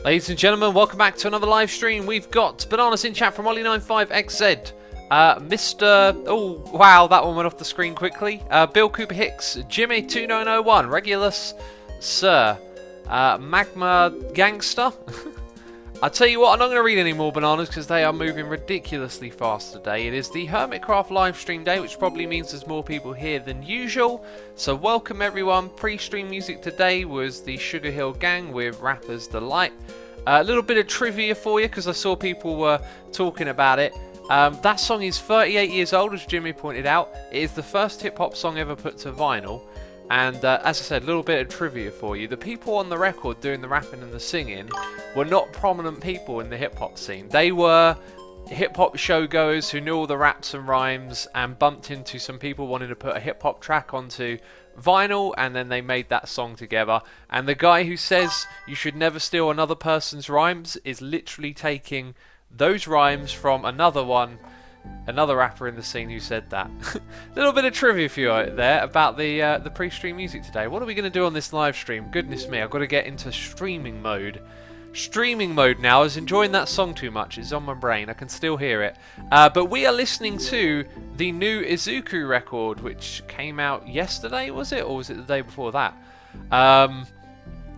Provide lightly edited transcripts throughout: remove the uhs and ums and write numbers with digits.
Ladies and gentlemen, welcome back to another live stream. We've got Bananas in chat from Ollie95XZ. Mr. Oh, wow, that one went off the screen quickly. Bill Cooper Hicks, Jimmy2901, Regulus, Sir, Magma Gangster. I'll tell you what, I'm not going to read any more bananas because they are moving ridiculously fast today. It is the Hermitcraft Livestream day, which probably means there's more people here than usual. So welcome everyone. Pre-stream music today was the Sugar Hill Gang with Rapper's Delight. A little bit of trivia for you because I saw people were talking about it. That song is 38 years old, as Jimmy pointed out. It is the first hip-hop song ever put to vinyl. And as I said, a little bit of trivia for you. The people on the record doing the rapping and the singing were not prominent people in the hip-hop scene. They were hip-hop showgoers who knew all the raps and rhymes and bumped into some people wanting to put a hip-hop track onto vinyl, and then they made that song together. And the guy who says you should never steal another person's rhymes is literally taking those rhymes from another rapper in the scene who said that. Little bit of trivia for you out there about the pre-stream music today. What are we going to do on this live stream? Goodness me, I've got to get into streaming mode. Streaming mode now. I was enjoying that song too much. It's on my brain. I can still hear it. But we are listening to the new Izuku record, which came out yesterday, was it? Or was it the day before that?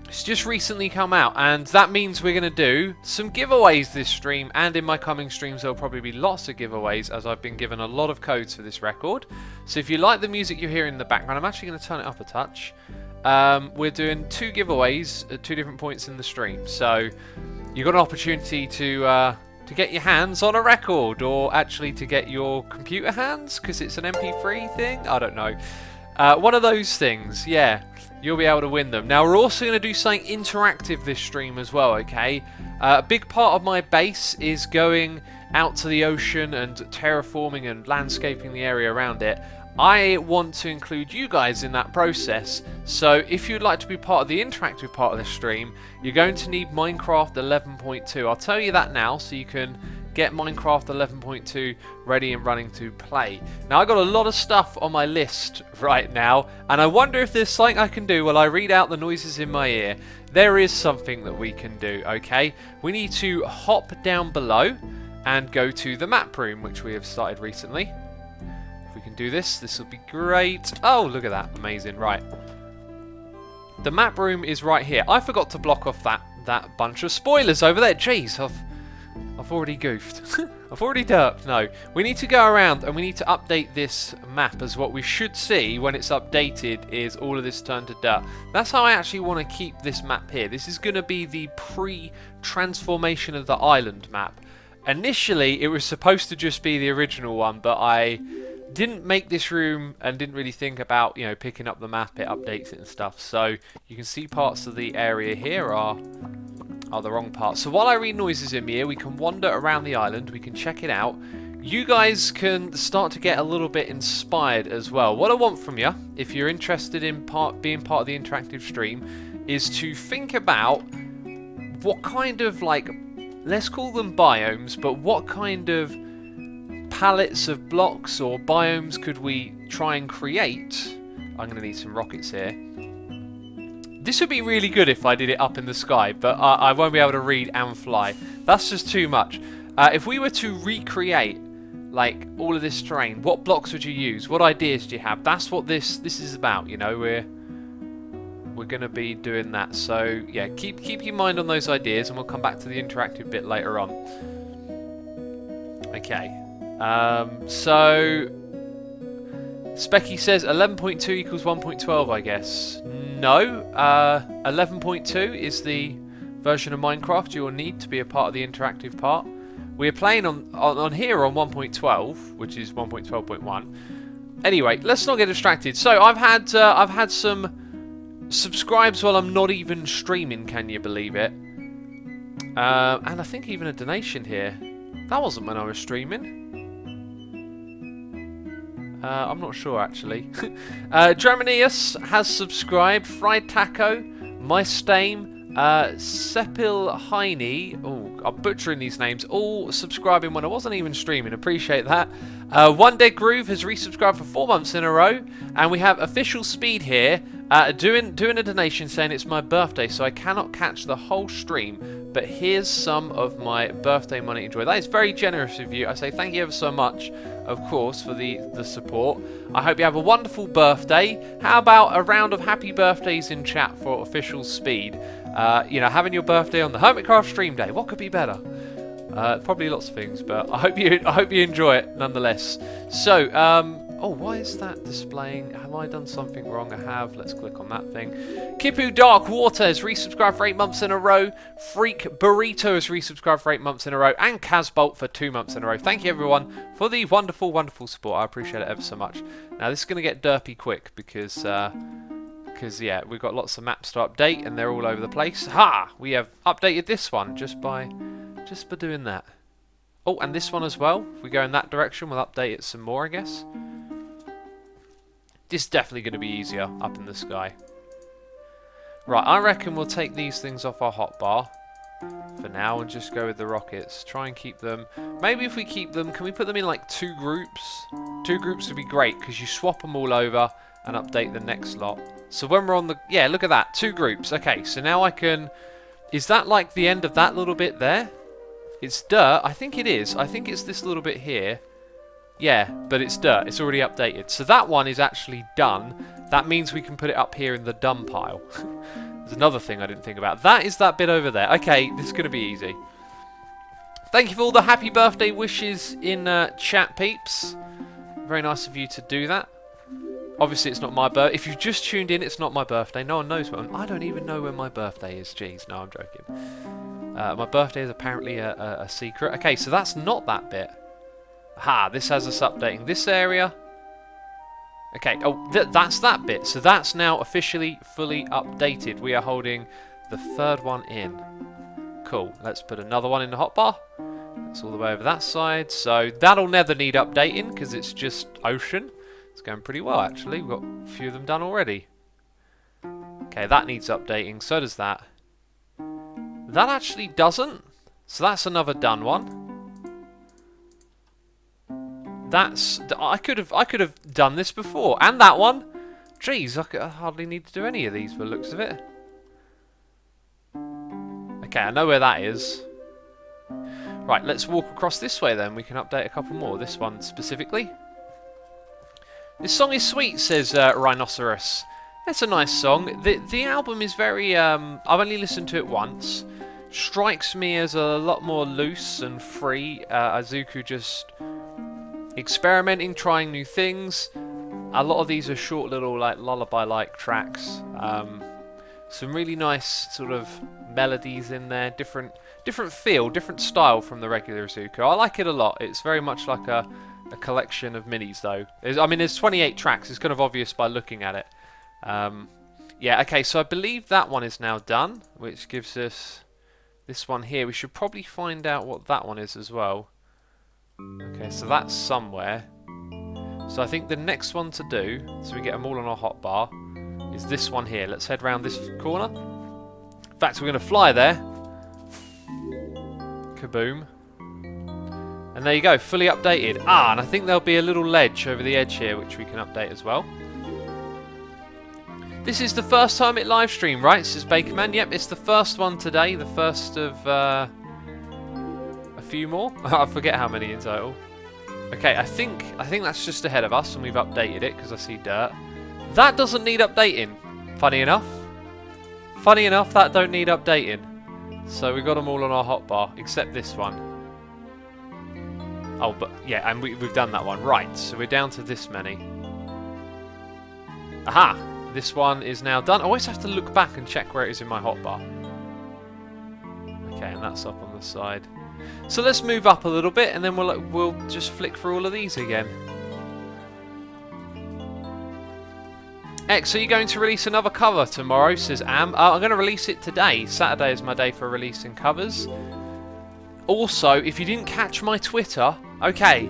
It's just recently come out, and that means we're going to do some giveaways this stream, and in my coming streams there'll probably be lots of giveaways as I've been given a lot of codes for this record. So if you like the music you're hearing in the background, I'm actually going to turn it up a touch. We're doing 2 giveaways at 2 different points in the stream, so you've got an opportunity to get your hands on a record, or actually to get your computer hands, because it's an MP3 thing, I don't know. One of those things, yeah. You'll be able to win them. Now, we're also going to do something interactive this stream as well, okay? A big part of my base is going out to the ocean and terraforming and landscaping the area around it. I want to include you guys in that process. So if you'd like to be part of the interactive part of the stream, you're going to need Minecraft 11.2. I'll tell you that now so you can get Minecraft 11.2 ready and running to play. Now, I got a lot of stuff on my list right now, and I wonder if there's something I can do while I read out the noises in my ear. There is something that we can do, okay? We need to hop down below and go to the map room, which we have started recently. If we can do this, this will be great. Oh, look at that. Amazing. Right. The map room is right here. I forgot to block off that bunch of spoilers over there. Jeez, I've already goofed. I've already derped. No. We need to go around and we need to update this map, as what we should see when it's updated is all of this turned to dirt. That's how I actually want to keep this map here. This is going to be the pre-transformation of the island map. Initially, it was supposed to just be the original one, but I didn't make this room and didn't really think about, you know, picking up the map. It updates it and stuff. So you can see parts of the area here are the wrong part. So while I read noises in here, we can wander around the island, we can check it out. You guys can start to get a little bit inspired as well. What I want from you, if you're interested in being part of the interactive stream, is to think about what kind of, like, let's call them biomes, but what kind of palettes of blocks or biomes could we try and create? I'm going to need some rockets here. This would be really good if I did it up in the sky, but I won't be able to read and fly. That's just too much. If we were to recreate, like, all of this terrain, what blocks would you use? What ideas do you have? That's what this is about, you know. We're going to be doing that. So, yeah, keep your mind on those ideas, and we'll come back to the interactive bit later on. Okay. So Specky says 11.2 equals 1.12, I guess. No, 11.2 is the version of Minecraft you will need to be a part of the interactive part. We're playing on here on 1.12, which is 1.12.1. Anyway, let's not get distracted. So I've had some subscribes while I'm not even streaming. Can you believe it? And I think even a donation here. That wasn't when I was streaming. I'm not sure, actually. Dramanius has subscribed. Fried Taco, My Stame, Sepil Heine. Oh, I'm butchering these names. All subscribing when I wasn't even streaming. Appreciate that. One Dead Groove has resubscribed for 4 months in a row. And we have Official Speed here. Doing a donation saying it's my birthday, so I cannot catch the whole stream, but here's some of my birthday money. Enjoy. That is very generous of you. I say thank you ever so much, of course, for the support. I hope you have a wonderful birthday. How about a round of happy birthdays in chat for official speed? You know, having your birthday on the Hermitcraft stream day. What could be better? Probably lots of things, but I hope you enjoy it nonetheless. So, oh, why is that displaying? Have I done something wrong? I have. Let's click on that thing. Kipu Dark Water has resubscribed for 8 months in a row. Freak Burrito has resubscribed for 8 months in a row. And Casbolt for 2 months in a row. Thank you, everyone, for the wonderful, wonderful support. I appreciate it ever so much. Now, this is going to get derpy quick because yeah, we've got lots of maps to update, and they're all over the place. Ha! We have updated this one just by doing that. Oh, and this one as well. If we go in that direction, we'll update it some more, I guess. This is definitely going to be easier up in the sky. Right, I reckon we'll take these things off our hotbar for now and just go with the rockets. Try and keep them. Maybe if we keep them, can we put them in like 2 groups? 2 groups would be great because you swap them all over and update the next lot. So when we're on the... Yeah, look at that. 2 groups. Okay, so now I can... Is that like the end of that little bit there? It's dirt. I think it is. I think it's this little bit here. Yeah, but it's dirt. It's already updated. So that one is actually done. That means we can put it up here in the dump pile. There's another thing I didn't think about. That is that bit over there. Okay, this is going to be easy. Thank you for all the happy birthday wishes in chat, peeps. Very nice of you to do that. Obviously, it's not my birthday. If you've just tuned in, it's not my birthday. No one knows when. I don't even know when my birthday is. Jeez, no, I'm joking. My birthday is apparently a secret. Okay, so that's not that bit. Ha, this has us updating this area. Okay, oh, that's that bit. So that's now officially fully updated. We are holding the 3rd one in. Cool. Let's put another one in the hotbar. That's all the way over that side. So that'll never need updating because it's just ocean. It's going pretty well, actually. We've got a few of them done already. Okay, that needs updating. So does that. That actually doesn't. So that's another done one. I could have done this before, and that one. Jeez, I hardly need to do any of these by the looks of it. Okay, I know where that is. Right, let's walk across this way then. We can update a couple more. This one specifically. This song is sweet, says Rhinoceros. It's a nice song. The album is very. I've only listened to it once. Strikes me as a lot more loose and free. Azuku just experimenting, trying new things. A lot of these are short little like lullaby-like tracks. Some really nice sort of melodies in there. Different feel, different style from the regular Azuku. I like it a lot. It's very much like a collection of minis though. I mean, there's 28 tracks. It's kind of obvious by looking at it. Yeah, okay, so I believe that one is now done, which gives us this one here. We should probably find out what that one is as well. Okay, so that's somewhere. So I think the next one to do, so we get them all on our hotbar, is this one here. Let's head round this corner. In fact, we're going to fly there. Kaboom. And there you go, fully updated. Ah, and I think there'll be a little ledge over the edge here, which we can update as well. This is the first time it live stream, right? Says Bakerman. Yep, it's the first one today. The first of a few more. I forget how many in total. Okay, I think that's just ahead of us, and we've updated it because I see dirt. That doesn't need updating. Funny enough. Funny enough, that don't need updating. So we got them all on our hotbar, except this one. Oh, but yeah, and we've done that one. Right, so we're down to this many. Aha! This one is now done. I always have to look back and check where it is in my hotbar. Okay, and that's up on the side. So let's move up a little bit, and then we'll just flick through all of these again. X, are you going to release another cover tomorrow? Says Am. I'm going to release it today. Saturday is my day for releasing covers. Also, if you didn't catch my Twitter, okay,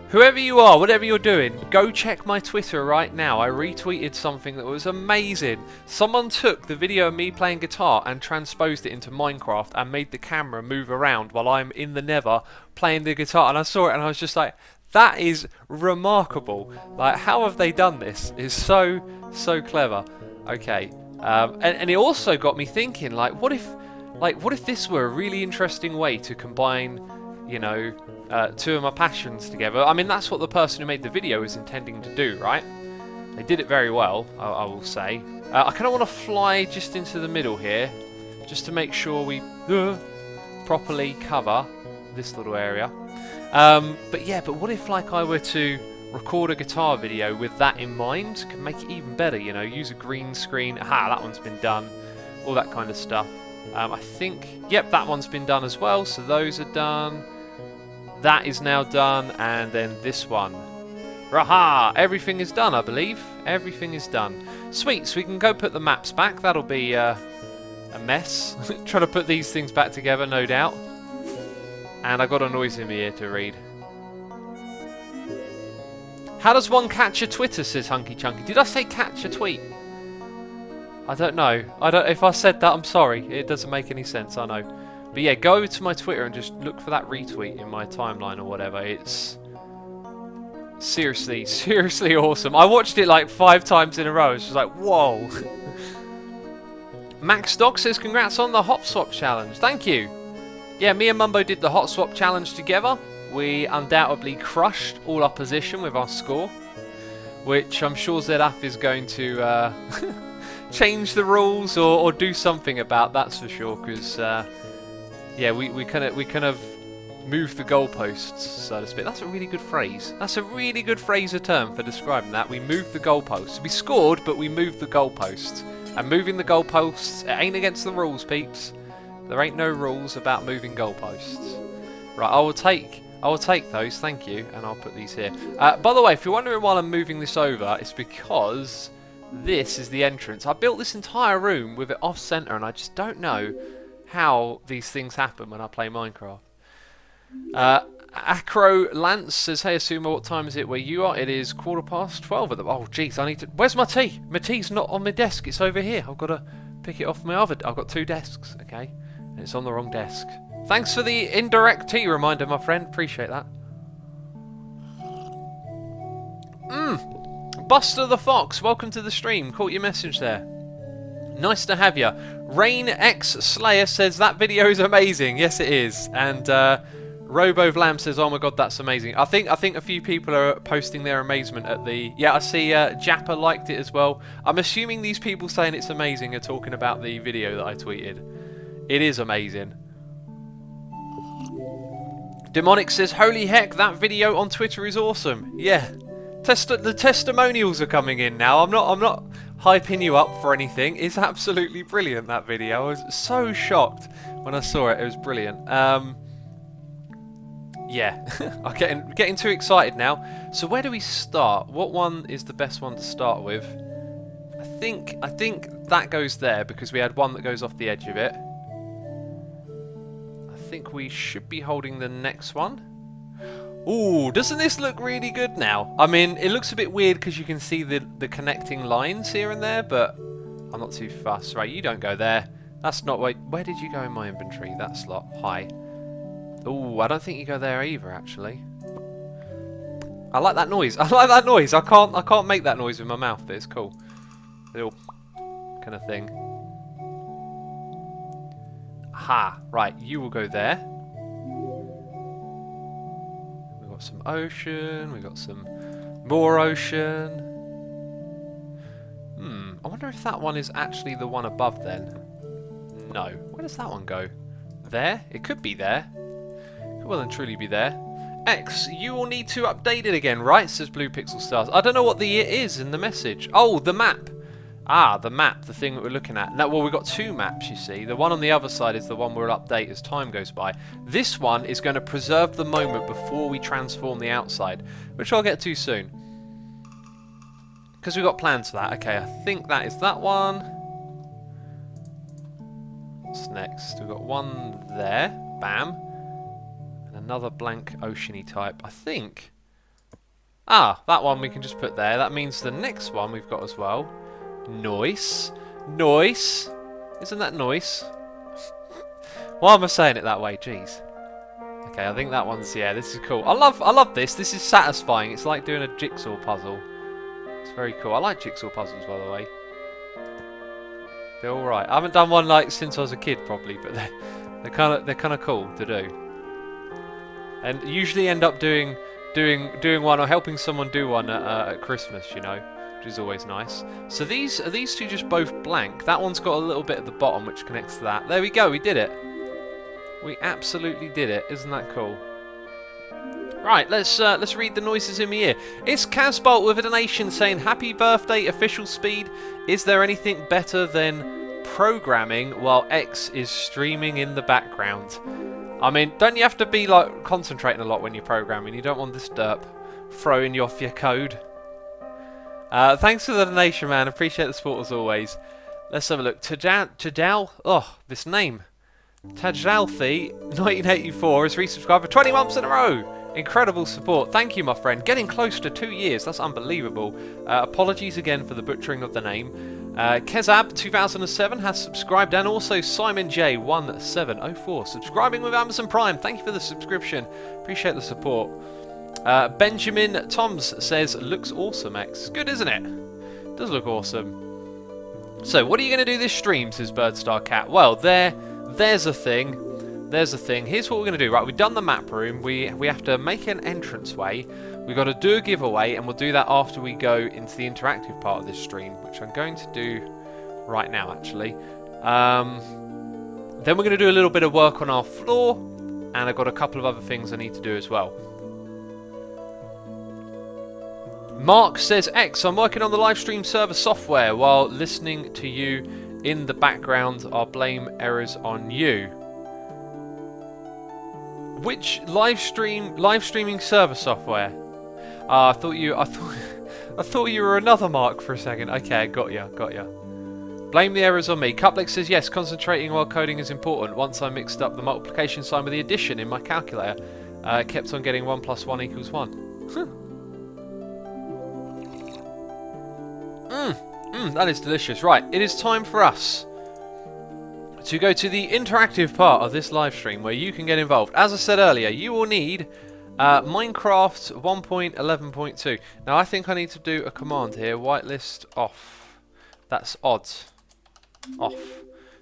whoever you are, whatever you're doing, go check my Twitter right now. I retweeted something that was amazing. Someone took the video of me playing guitar and transposed it into Minecraft and made the camera move around while I'm in the nether playing the guitar. And I saw it and I was just like, that is remarkable. Like, how have they done this? It's so clever. Okay. And it also got me thinking, like, what if this were a really interesting way to combine, you know, two of my passions together? I mean, that's what the person who made the video was intending to do, right? They did it very well, I will say. I kind of want to fly just into the middle here, just to make sure we properly cover this little area. But what if, like, I were to record a guitar video with that in mind? Can make it even better, you know, use a green screen. Aha, that one's been done. All that kind of stuff. I think, yep, that one's been done as well, so those are done. That is now done, and then this one. Raha! Everything is done, I believe. Everything is done. Sweet, so we can go put the maps back. That'll be a mess. Trying to put these things back together, no doubt. And I got a noise in my ear to read. How does one catch a Twitter, says Hunky Chunky. Did I say catch a tweet? I don't know. If I said that, I'm sorry. It doesn't make any sense, I know. But yeah, go to my Twitter and just look for that retweet in my timeline or whatever. It's seriously, seriously awesome. I watched it like 5 times in a row. It's just like, whoa. Max Dog says, congrats on the Hot Swap Challenge. Thank you. Yeah, me and Mumbo did the Hot Swap Challenge together. We undoubtedly crushed all opposition with our score, which I'm sure ZF is going to change the rules or do something about, that's for sure, because yeah, we kind of moved the goalposts, so to speak. That's a really good phrase. That's a really good phrase or term for describing that. We moved the goalposts. We scored, but we moved the goalposts. And moving the goalposts, it ain't against the rules, peeps. There ain't no rules about moving goalposts. Right, I will take those, thank you, and I'll put these here. By the way, if you're wondering why I'm moving this over, it's because this is the entrance. I built this entire room with it off-center, and I just don't know how these things happen when I play Minecraft. Acro Lance says, hey Asuma, what time is it where you are? It is 12:15 at the... Oh, jeez, I need to... Where's my tea? My tea's not on my desk, it's over here. I've got to pick it off my other... I've got 2 desks, okay? And it's on the wrong desk. Thanks for the indirect tea reminder, my friend. Appreciate that. Buster the Fox, welcome to the stream. Caught your message there. Nice to have you. Rain X Slayer says that video is amazing. Yes, it is. And Robo Vlam says, "Oh my god, that's amazing." I think a few people are posting their amazement at the. Yeah, I see. Jappa liked it as well. I'm assuming these people saying it's amazing are talking about the video that I tweeted. It is amazing. Demonic says, "Holy heck, that video on Twitter is awesome." Yeah, the testimonials are coming in now. I'm not hyping you up for anything. It's absolutely brilliant, that video. I was so shocked when I saw it. It was brilliant. Yeah, I'm getting too excited now. So where do we start? What one is the best one to start with? I think that goes there because we had one that goes off the edge of it. I think we should be holding the next one. Ooh, doesn't this look really good now? I mean, it looks a bit weird because you can see the connecting lines here and there, but I'm not too fussed. Right, you don't go there. That's not... Where did you go in my inventory? That slot. Hi. Ooh, I don't think you go there either, actually. I like that noise. I like that noise. I can't make that noise with my mouth, but it's cool. Little kind of thing. Aha. Right, you will go there. We've got some ocean. We've got some more ocean. I wonder if that one is actually the one above then. No. Where does that one go? There? It could be there. Could well and truly be there. X, you will need to update it again, right? Says Blue Pixel Stars. I don't know what the it is in the message. Oh, the map. Ah, the map, the thing that we're looking at. Now, well, we've got 2 maps, you see. The one on the other side is the one we'll update as time goes by. This one is going to preserve the moment before we transform the outside, which I'll get to soon. Because we've got plans for that. Okay, I think that is that one. What's next? We've got one there. Bam. Another blank oceany type, I think. Ah, that one we can just put there. That means the next one we've got as well. Nice. Nice. Isn't that nice? Why am I saying it that way? Jeez. Okay, I think that one's... Yeah, this is cool. I love this. This is satisfying. It's like doing a jigsaw puzzle. It's very cool. I like jigsaw puzzles, by the way. They're all right. I haven't done one like since I was a kid, probably, but they're kind of cool to do. And usually end up doing one or helping someone do one at Christmas, you know, which is always nice. So are these two just both blank? That one's got a little bit at the bottom which connects to that. There we go. We did it. We absolutely did it. Isn't that cool? Right, let's read the noises in my ear. It's Casbolt with a donation saying, "Happy birthday, official speed. Is there anything better than programming while X is streaming in the background?" I mean, don't you have to be like concentrating a lot when you're programming? You don't want this derp throwing you off your code. Thanks for the donation, man. Appreciate the support as always. Let's have a look. Tadal, oh, this name. Tajalthi 1984 has resubscribed for 20 months in a row. Incredible support. Thank you, my friend. Getting close to 2 years. That's unbelievable. Apologies again for the butchering of the name. Kezab 2007 has subscribed, and also Simon J 1704 subscribing with Amazon Prime. Thank you for the subscription. Appreciate the support. Benjamin Toms says, "Looks awesome, X." Good, isn't it? Does look awesome. So, what are you going to do this stream? Says Birdstar Cat. Well, there's a thing. There's a thing. Here's what we're going to do. Right, we've done the map room. We have to make an entranceway. We've got to do a giveaway, and we'll do that after we go into the interactive part of this stream, which I'm going to do right now, actually. Then we're going to do a little bit of work on our floor, and I've got a couple of other things I need to do as well. Mark says, "X, I'm working on the live stream server software while listening to you in the background. I'll blame errors on you." Which live streaming server software? I thought you were another Mark for a second. Okay, got ya. Blame the errors on me. Cuplex says, "Yes, concentrating while coding is important. Once I mixed up the multiplication sign with the addition in my calculator, it kept on getting 1 + 1 = 1. That is delicious. Right, it is time for us to go to the interactive part of this live stream where you can get involved. As I said earlier, you will need Minecraft 1.11.2. Now I think I need to do a command here. Whitelist off. That's odds. Off.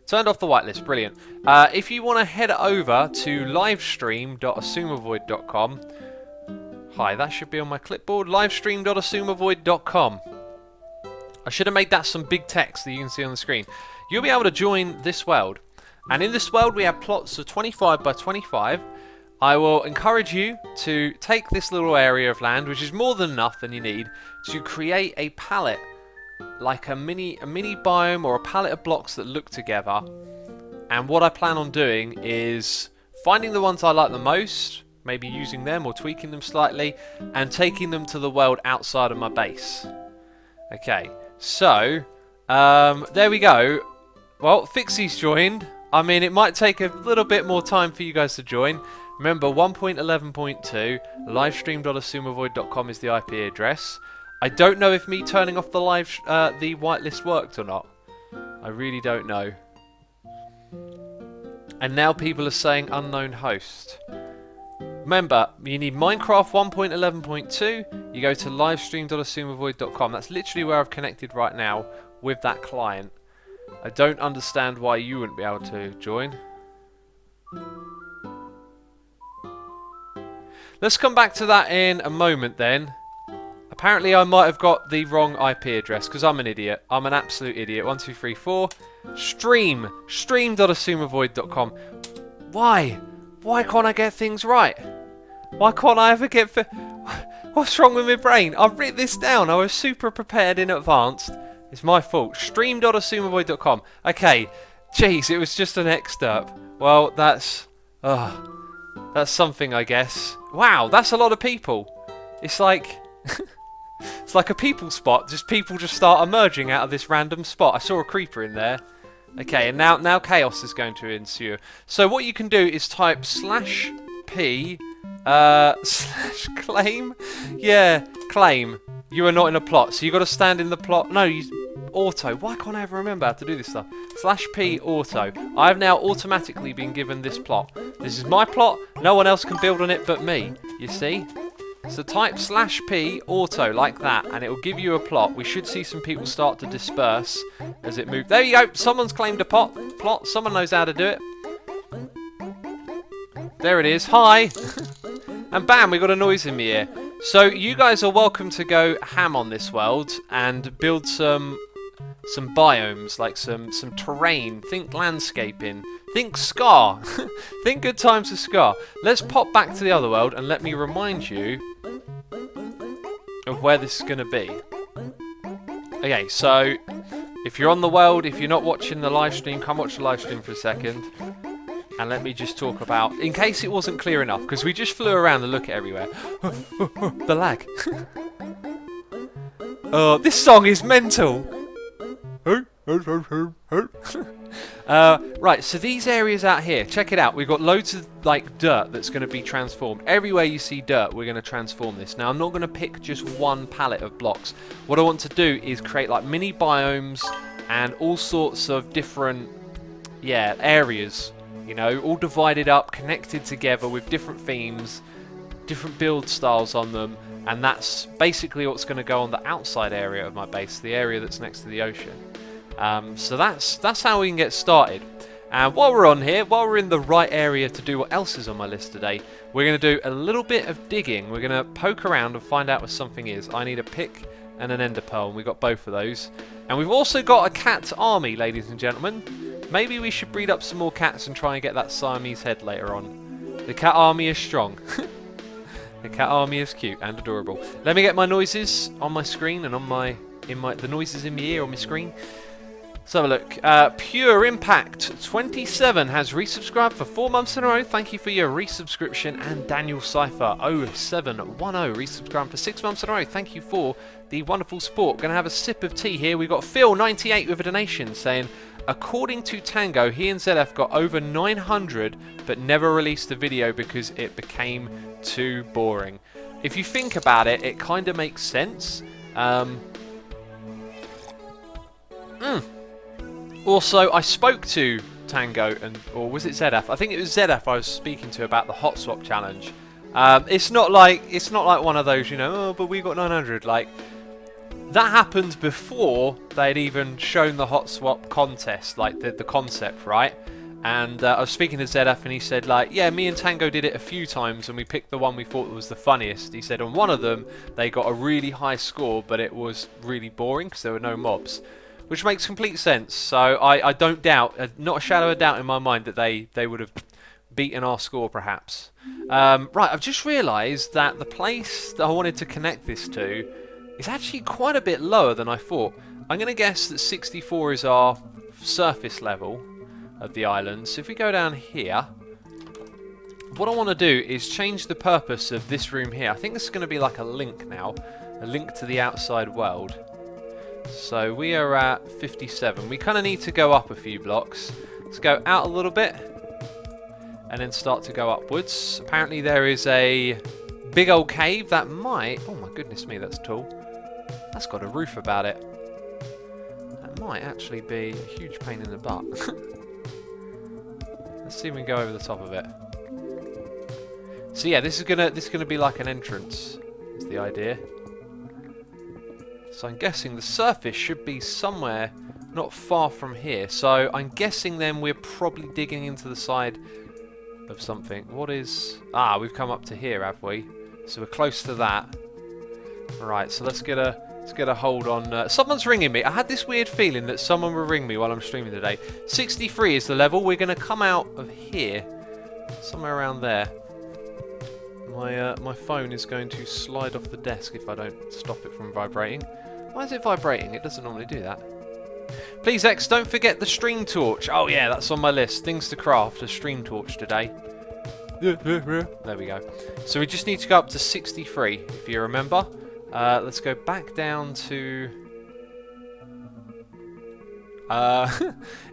Turned off the whitelist. Brilliant. If you want to head over to livestream.assumeavoid.com. Hi, that should be on my clipboard. Livestream.assumeavoid.com. I should have made that some big text that you can see on the screen. You'll be able to join this world. And in this world we have plots of 25 by 25. I will encourage you to take this little area of land, which is more than enough than you need, to create a palette, like a mini biome or a palette of blocks that look together. And what I plan on doing is finding the ones I like the most, maybe using them or tweaking them slightly, and taking them to the world outside of my base. Okay, so there we go. Well, Fixie's joined. I mean, it might take a little bit more time for you guys to join. Remember, 1.11.2, livestream.assumeavoid.com is the IP address. I don't know if me turning off the the whitelist worked or not. I really don't know. And now people are saying unknown host. Remember, you need Minecraft 1.11.2. You go to livestream.assumeavoid.com. That's literally where I've connected right now with that client. I don't understand why you wouldn't be able to join. Let's come back to that in a moment then. Apparently I might have got the wrong IP address because I'm an idiot. I'm an absolute idiot. 1, 2, 3, 4. Stream.assumeavoid.com. Why? Why can't I get things right? Why can't I ever get... What's wrong with my brain? I've written this down. I was super prepared in advance. It's my fault. Stream.assumeavoid.com. Okay. Jeez, it was just an excerpt. Well, that's something, I guess. Wow, that's a lot of people. It's like... it's like a people spot. Just people just start emerging out of this random spot. I saw a creeper in there. Okay, and now chaos is going to ensue. So what you can do is type /p /claim. Yeah, claim. You are not in a plot, so you got to stand in the plot. No, auto. Why can't I ever remember how to do this stuff? /p auto. I have now automatically been given this plot. This is my plot. No one else can build on it but me. You see? So type /P auto like that, and it will give you a plot. We should see some people start to disperse as it moves. There you go. Someone's claimed a plot. Someone knows how to do it. There it is. Hi. And bam, we got a noise in my ear. So you guys are welcome to go ham on this world and build some biomes, like some terrain. Think landscaping. Think Scar. Think good times of Scar. Let's pop back to the other world and let me remind you of where this is going to be. Okay, so if you're on the world, if you're not watching the live stream, come watch the live stream for a second. And let me just talk about, in case it wasn't clear enough, because we just flew around and look at everywhere. The lag. Oh, this song is mental. Right, so these areas out here, check it out. We've got loads of like dirt that's going to be transformed. Everywhere you see dirt, we're going to transform this. Now, I'm not going to pick just one palette of blocks. What I want to do is create like mini biomes and all sorts of different, areas. You know, all divided up, connected together with different themes, different build styles on them. And that's basically what's going to go on the outside area of my base, the area that's next to the ocean. So that's how we can get started. And while we're on here, while we're in the right area to do what else is on my list today, we're going to do a little bit of digging. We're going to poke around and find out where something is. I need a pick and an ender pearl, and we've got both of those. And we've also got a cat army, ladies and gentlemen. Maybe we should breed up some more cats and try and get that Siamese head later on. The cat army is strong. The cat army is cute and adorable. Let me get my noises on my screen and on the noises in my ear on my screen. Let's have a look. Pure Impact 27 has resubscribed for 4 months in a row. Thank you for your resubscription. And Daniel Cypher 0710 resubscribed for 6 months in a row. Thank you for the wonderful support. Going to have a sip of tea here. We've got Phil 98 with a donation saying, according to Tango, he and ZF got over 900 but never released a video because it became too boring. If you think about it, it kind of makes sense. Also, I spoke to Tango, or was it ZF? I think it was ZF I was speaking to about the hot swap challenge. It's not like one of those, you know, oh, but we got 900. Like, that happened before they'd even shown the hot swap contest, like the concept, right? And I was speaking to ZF and he said, like, yeah, me and Tango did it a few times and we picked the one we thought was the funniest. He said on one of them they got a really high score, but it was really boring because there were no mobs. Which makes complete sense. So I don't doubt, not a shadow of doubt in my mind, that they would have beaten our score perhaps. Right, I've just realised that the place that I wanted to connect this to is actually quite a bit lower than I thought. I'm going to guess that 64 is our surface level of the island. So if we go down here, what I want to do is change the purpose of this room here. I think this is going to be like a link now, a link to the outside world. So we are at 57. We kind of need to go up a few blocks. Let's go out a little bit and then start to go upwards. Apparently there is a big old cave that might... Oh my goodness me, that's tall. That's got a roof about it. That might actually be a huge pain in the butt. Let's see if we can go over the top of it. So yeah, this is gonna be like an entrance, is the idea. So I'm guessing the surface should be somewhere not far from here. So I'm guessing then we're probably digging into the side of something. What is... Ah, we've come up to here, have we? So we're close to that. Right, so let's get a hold on... someone's ringing me. I had this weird feeling that someone will ring me while I'm streaming today. 63 is the level. We're going to come out of here. Somewhere around there. My phone is going to slide off the desk if I don't stop it from vibrating. Why is it vibrating? It doesn't normally do that. Please, X, don't forget the stream torch. Oh yeah, that's on my list. Things to craft, a stream torch today. There we go. So we just need to go up to 63, if you remember. Let's go back down to...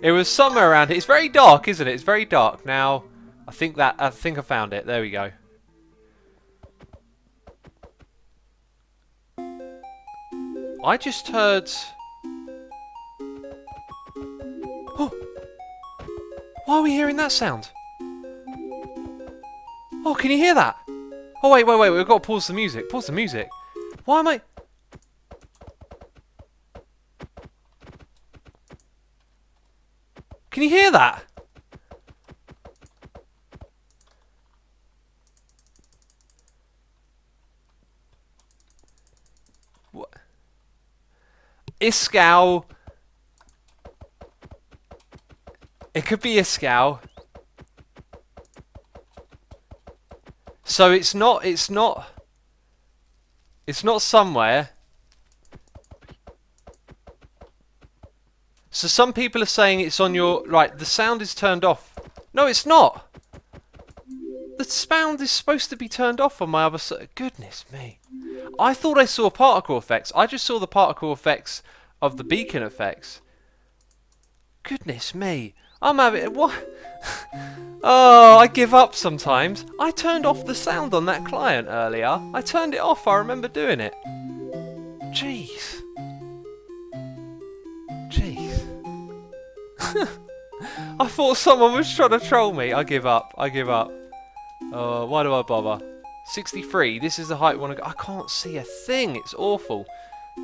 it was somewhere around here. It's very dark, isn't it? It's very dark. Now, I think I found it. There we go. I just heard... Oh! Why are we hearing that sound? Oh, can you hear that? Oh, wait, wait, wait. We've got to pause the music. Pause the music. Why am I... Can you hear that? What? Iskall. It could be Iskall. So it's not somewhere. So some people are saying it's on your... Right, the sound is turned off. No, it's not. The sound is supposed to be turned off on my other side. Goodness me. I thought I saw particle effects. I just saw the particle effects of the beacon effects. Goodness me. I'm having... What? Oh, I give up sometimes. I turned off the sound on that client earlier. I turned it off. I remember doing it. Jeez. I thought someone was trying to troll me. I give up. I give up. Why do I bother? 63. This is the height we want to go. I can't see a thing. It's awful.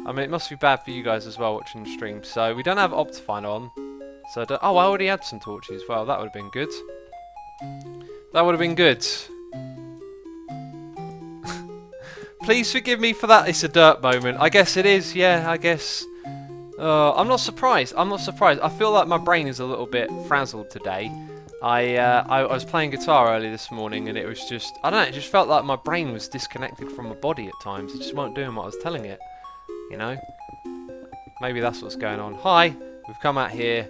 I mean, it must be bad for you guys as well watching the stream. So we don't have Optifine on. So oh, I already had some torches. Well, that would have been good. That would have been good. Please forgive me for that. It's a dirt moment. I guess it is. Yeah, I guess. I'm not surprised. I'm not surprised. I feel like my brain is a little bit frazzled today. I was playing guitar early this morning and it was just... I don't know, it just felt like my brain was disconnected from my body at times. It just weren't doing what I was telling it. You know? Maybe that's what's going on. Hi! We've come out here.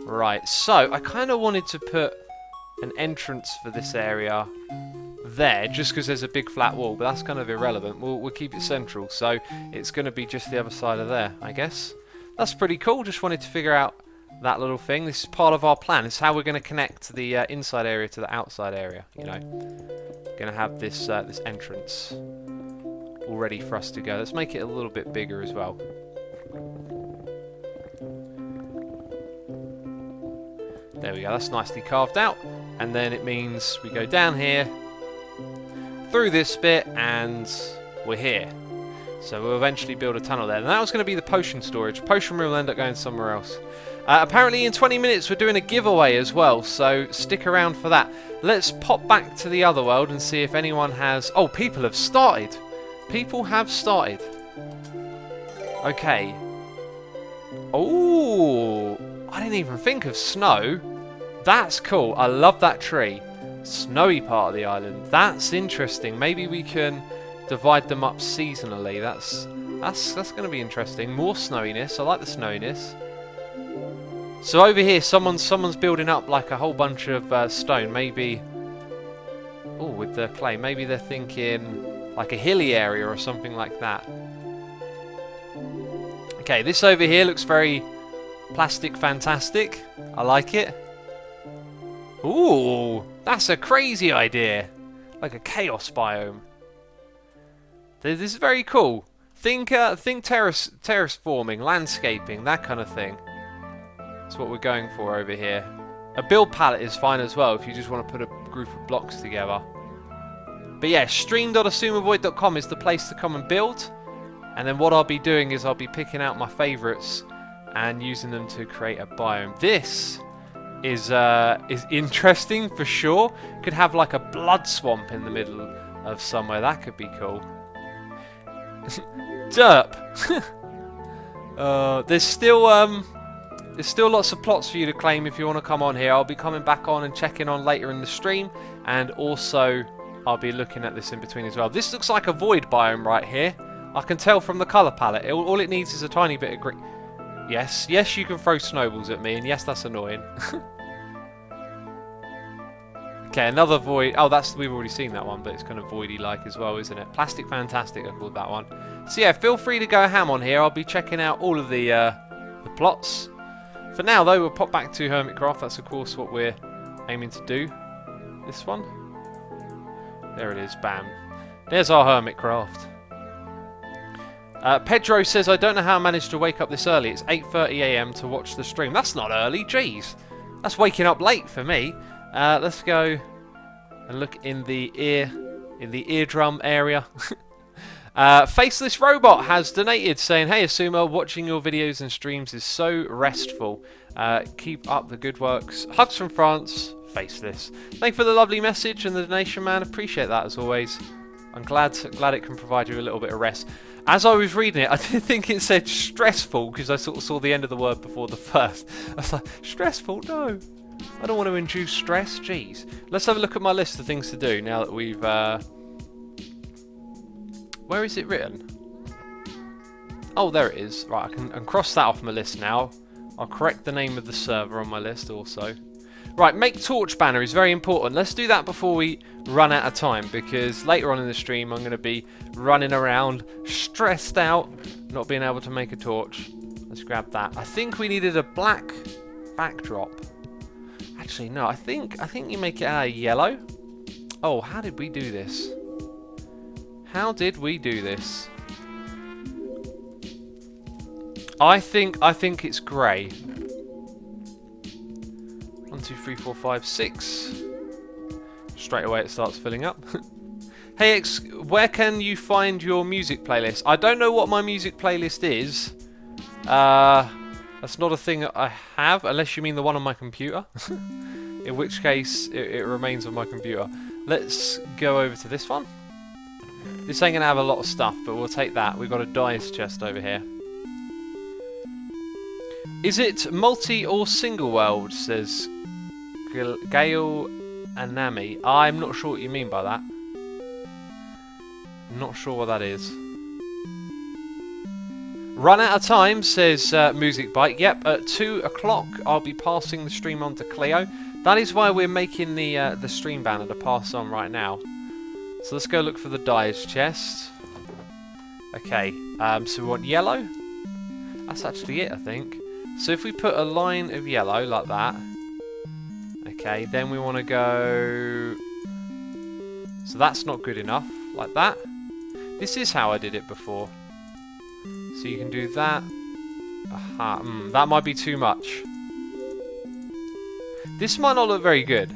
Right, so I kind of wanted to put an entrance for this area there, just because there's a big flat wall, but that's kind of irrelevant. We'll keep it central, so it's going to be just the other side of there, I guess. That's pretty cool. Just wanted to figure out that little thing. This is part of our plan. It's how we're going to connect the inside area to the outside area, you know. Going to have this this entrance all ready for us to go. Let's make it a little bit bigger as well. There we go. That's nicely carved out. And then it means we go down here, through this bit, and we're here. So we'll eventually build a tunnel there. And that was going to be the potion storage. Potion room will end up going somewhere else. Apparently in 20 minutes we're doing a giveaway as well, so stick around for that. Let's pop back to the other world and see if anyone has... Oh, people have started. People have started. Okay. Oh, I didn't even think of snow. That's cool. I love that tree. Snowy part of the island. That's interesting. Maybe we can divide them up seasonally. That's going to be interesting. More snowiness. I like the snowiness. So over here, someone's building up like a whole bunch of stone. Maybe, oh, with the clay. Maybe they're thinking like a hilly area or something like that. Okay, this over here looks very plastic fantastic. I like it. Ooh, that's a crazy idea. Like a chaos biome. This is very cool. Think terraforming, landscaping, that kind of thing. That's what we're going for over here. A build palette is fine as well if you just want to put a group of blocks together. But yeah, stream.asumavoid.com is the place to come and build. And then what I'll be doing is I'll be picking out my favourites and using them to create a biome. This is interesting for sure. Could have like a blood swamp in the middle of somewhere. That could be cool. Derp. There's still lots of plots for you to claim if you want to come on here. I'll be coming back on and checking on later in the stream, and also I'll be looking at this in between as well. This looks like a void biome right here. I can tell from the colour palette. All it needs is a tiny bit of green. Yes, yes, you can throw snowballs at me, and yes, that's annoying. Okay, another void. Oh, we've already seen that one, but it's kind of voidy-like as well, isn't it? Plastic Fantastic, I called that one. So yeah, feel free to go ham on here. I'll be checking out all of the plots. For now, though, we'll pop back to Hermitcraft. That's, of course, what we're aiming to do. This one. There it is. Bam. There's our Hermitcraft. Pedro says, I don't know how I managed to wake up this early. It's 8:30 AM to watch the stream. That's not early. Jeez. That's waking up late for me. Let's go and look in the ear in the eardrum area. Faceless Robot has donated, saying, "Hey Asuma, watching your videos and streams is so restful. Keep up the good works. Hugs from France, Faceless." Thank you for the lovely message and the donation, man. Appreciate that as always. I'm glad it can provide you a little bit of rest. As I was reading it, I did think it said stressful because I sort of saw the end of the word before the first. I was like, stressful? No. I don't want to induce stress. Jeez. Let's have a look at my list of things to do now that we've... Where is it written? Oh, there it is. Right, I can cross that off my list now. I'll correct the name of the server on my list also. Right, make torch banner is very important. Let's do that before we run out of time, because later on in the stream I'm going to be running around stressed out, not being able to make a torch. Let's grab that. I think we needed a black backdrop. Actually, no, I think you make it out of yellow. Oh, how did we do this? How did we do this? I think it's grey. 1, 2, 3, 4, 5, 6. Straight away it starts filling up. Hey X, where can you find your music playlist? I don't know what my music playlist is. That's not a thing I have, unless you mean the one on my computer. In which case, it remains on my computer. Let's go over to this one. This ain't gonna have a lot of stuff, but we'll take that. We've got a dice chest over here. Is it multi or single world? Says Gail Anami. I'm not sure what you mean by that. Not sure what that is. Run out of time, says Music Bike. Yep, at 2 o'clock I'll be passing the stream on to Cleo. That is why we're making the stream banner to pass on right now. So let's go look for the dyes chest. Okay, so we want yellow. That's actually it, I think. So if we put a line of yellow like that. Okay, then we want to go... So that's not good enough, like that. This is how I did it before. So you can do that. Aha, that might be too much. This might not look very good.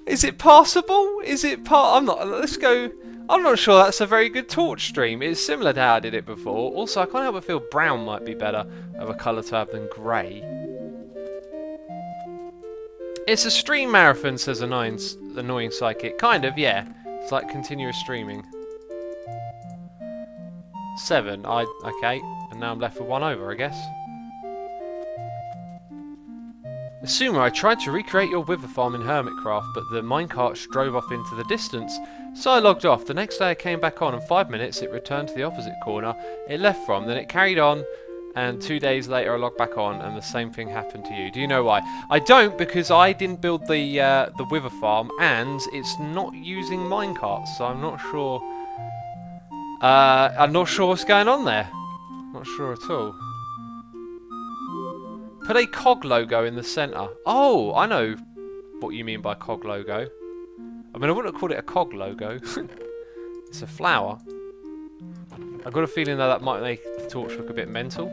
Is it passable? Is it I'm not. Let's go. I'm not sure that's a very good torch stream. It's similar to how I did it before. Also, I can't help but feel brown might be better of a colour to have than grey. It's a stream marathon, says annoying psychic. Kind of, yeah. It's like continuous streaming. 7. Okay. And now I'm left with 1 over, I guess. Asuma, I tried to recreate your wither farm in Hermitcraft, but the minecarts drove off into the distance, so I logged off. The next day I came back on, and 5 minutes it returned to the opposite corner it left from. Then it carried on, and 2 days later I logged back on, and the same thing happened to you. Do you know why? I don't, because I didn't build the wither farm, and it's not using minecarts, so I'm not sure. I'm not sure what's going on there. Not sure at all. Put a cog logo in the centre. Oh, I know what you mean by cog logo. I mean, I wouldn't have called it a cog logo. It's a flower. I've got a feeling that might make the torch look a bit mental.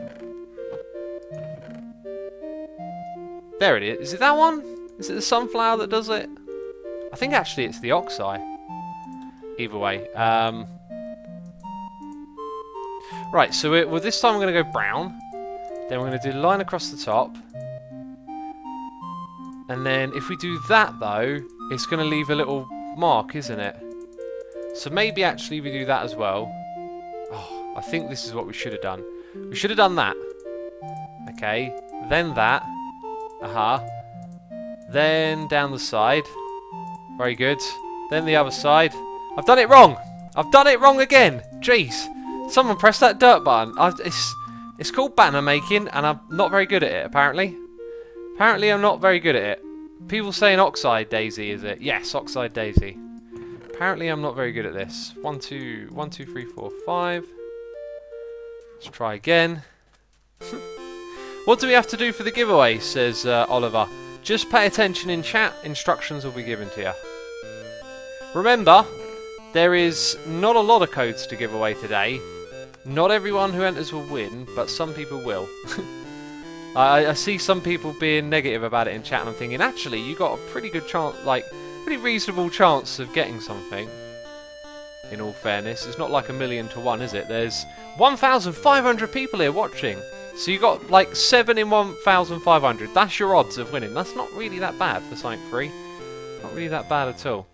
There it is. Is it that one? Is it the sunflower that does it? I think actually it's the oxeye. Either way. Right, so well, this time I'm going to go brown. Then we're going to do the line across the top. And then if we do that though, it's going to leave a little mark, isn't it? So maybe actually we do that as well. Oh, I think this is what we should have done. We should have done that. Okay, then that. Aha. Then down the side. Very good. Then the other side. I've done it wrong! I've done it wrong again! Jeez. Someone press that dirt button. It's called banner making, and I'm not very good at it, apparently. Apparently I'm not very good at it. People saying Oxide Daisy, is it? Yes, Oxide Daisy. Apparently I'm not very good at this. 1, 2, 3, 4, 5. Let's try again. What do we have to do for the giveaway, says Oliver. Just pay attention in chat, instructions will be given to you. Remember, there is not a lot of codes to give away today. Not everyone who enters will win, but some people will. I see some people being negative about it in chat, and I'm thinking, actually, you got a pretty good chance, like, pretty reasonable chance of getting something. In all fairness, it's not like 1,000,000 to 1, is it? There's 1,500 people here watching. So you got like 7 in 1,500. That's your odds of winning. That's not really that bad for something free. Not really that bad at all.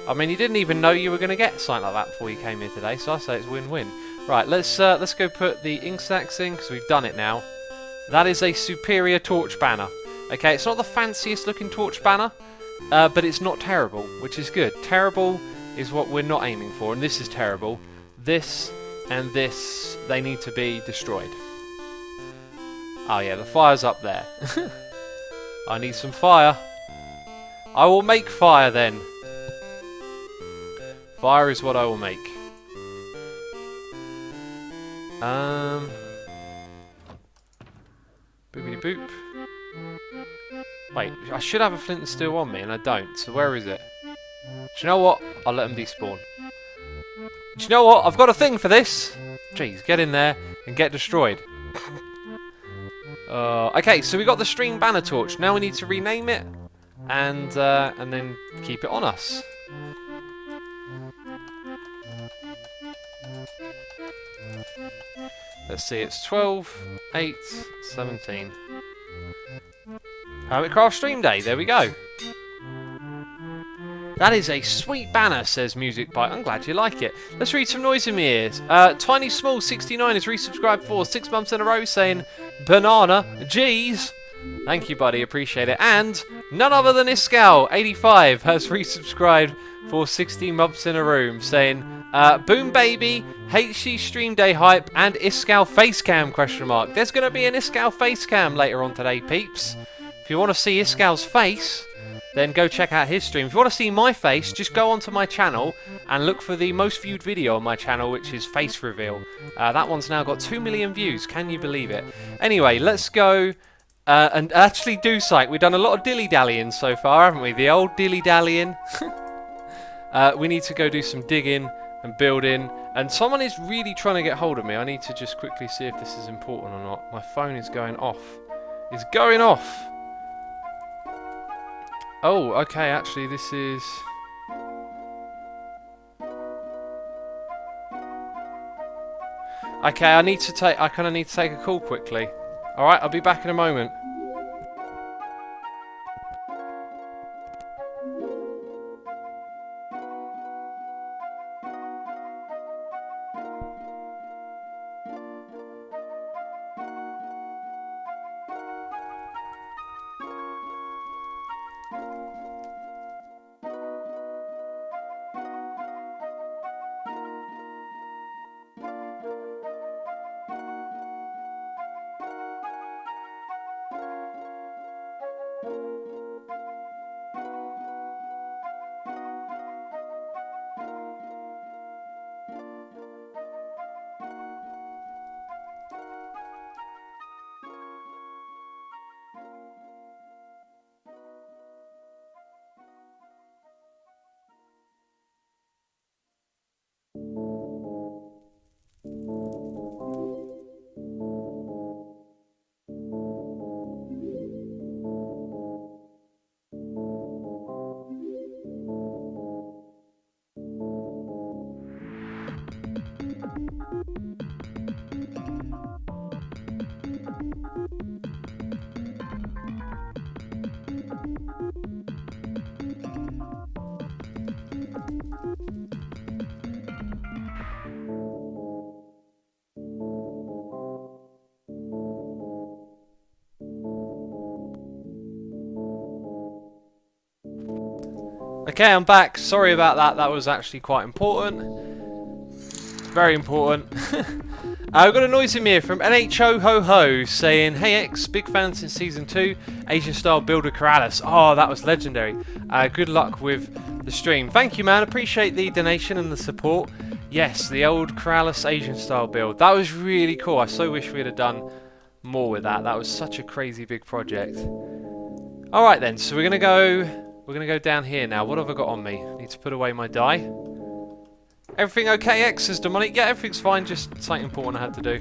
I mean, you didn't even know you were going to get something like that before you came here today, so I say it's win-win. Right, let's go put the ink stacks in, because we've done it now. That is a superior torch banner. Okay, it's not the fanciest looking torch banner, but it's not terrible, which is good. Terrible is what we're not aiming for, and this is terrible. This and this, they need to be destroyed. Oh yeah, the fire's up there. I need some fire. I will make fire then. Fire is what I will make. Boopity boop. Wait, I should have a flint and steel on me, and I don't. So where is it? Do you know what? I'll let them despawn. Do you know what? I've got a thing for this. Jeez, get in there and get destroyed. Okay, so we got the stream banner torch. Now we need to rename it and then keep it on us. Let's see, it's 12/8/17. Hermitcraft Stream Day, there we go. That is a sweet banner, says Music Bite. I'm glad you like it. Let's read some noise in my ears. Tiny Small 69 is resubscribed for 6 months in a row, saying banana, jeez. Thank you, buddy, appreciate it. And none other than Iskal 85 has resubscribed for 16 months in a room, saying boom baby, HC Stream Day hype, and Iskal facecam question mark. There's going to be an Iskal facecam later on today, peeps. If you want to see Iskal's face, then go check out his stream. If you want to see my face, just go onto my channel and look for the most viewed video on my channel, which is Face Reveal. That one's now got 2 million views. Can you believe it? Anyway, let's go and actually do something. We've done a lot of dilly-dallying so far, haven't we? The old dilly-dallying. We need to go do some digging and building. And someone is really trying to get hold of me. I need to just quickly see if this is important or not. My phone is going off. It's going off. Oh, okay, actually this is... Okay, I kind of need to take a call quickly. Alright, I'll be back in a moment. Okay, I'm back. Sorry about that. That was actually quite important. Very important. I've got a noise in here from NHO Ho Ho saying, "Hey X, big fan since season 2. Asian style builder Corrales." Oh, that was legendary. Good luck with the stream. Thank you, man. Appreciate the donation and the support. Yes, the old Corrales Asian style build. That was really cool. I so wish we'd have done more with that. That was such a crazy big project. All right then. So we're gonna go down here now. What have I got on me? I need to put away my dye. Everything okay, X? Says Demonic. Yeah, everything's fine. Just something important I had to do.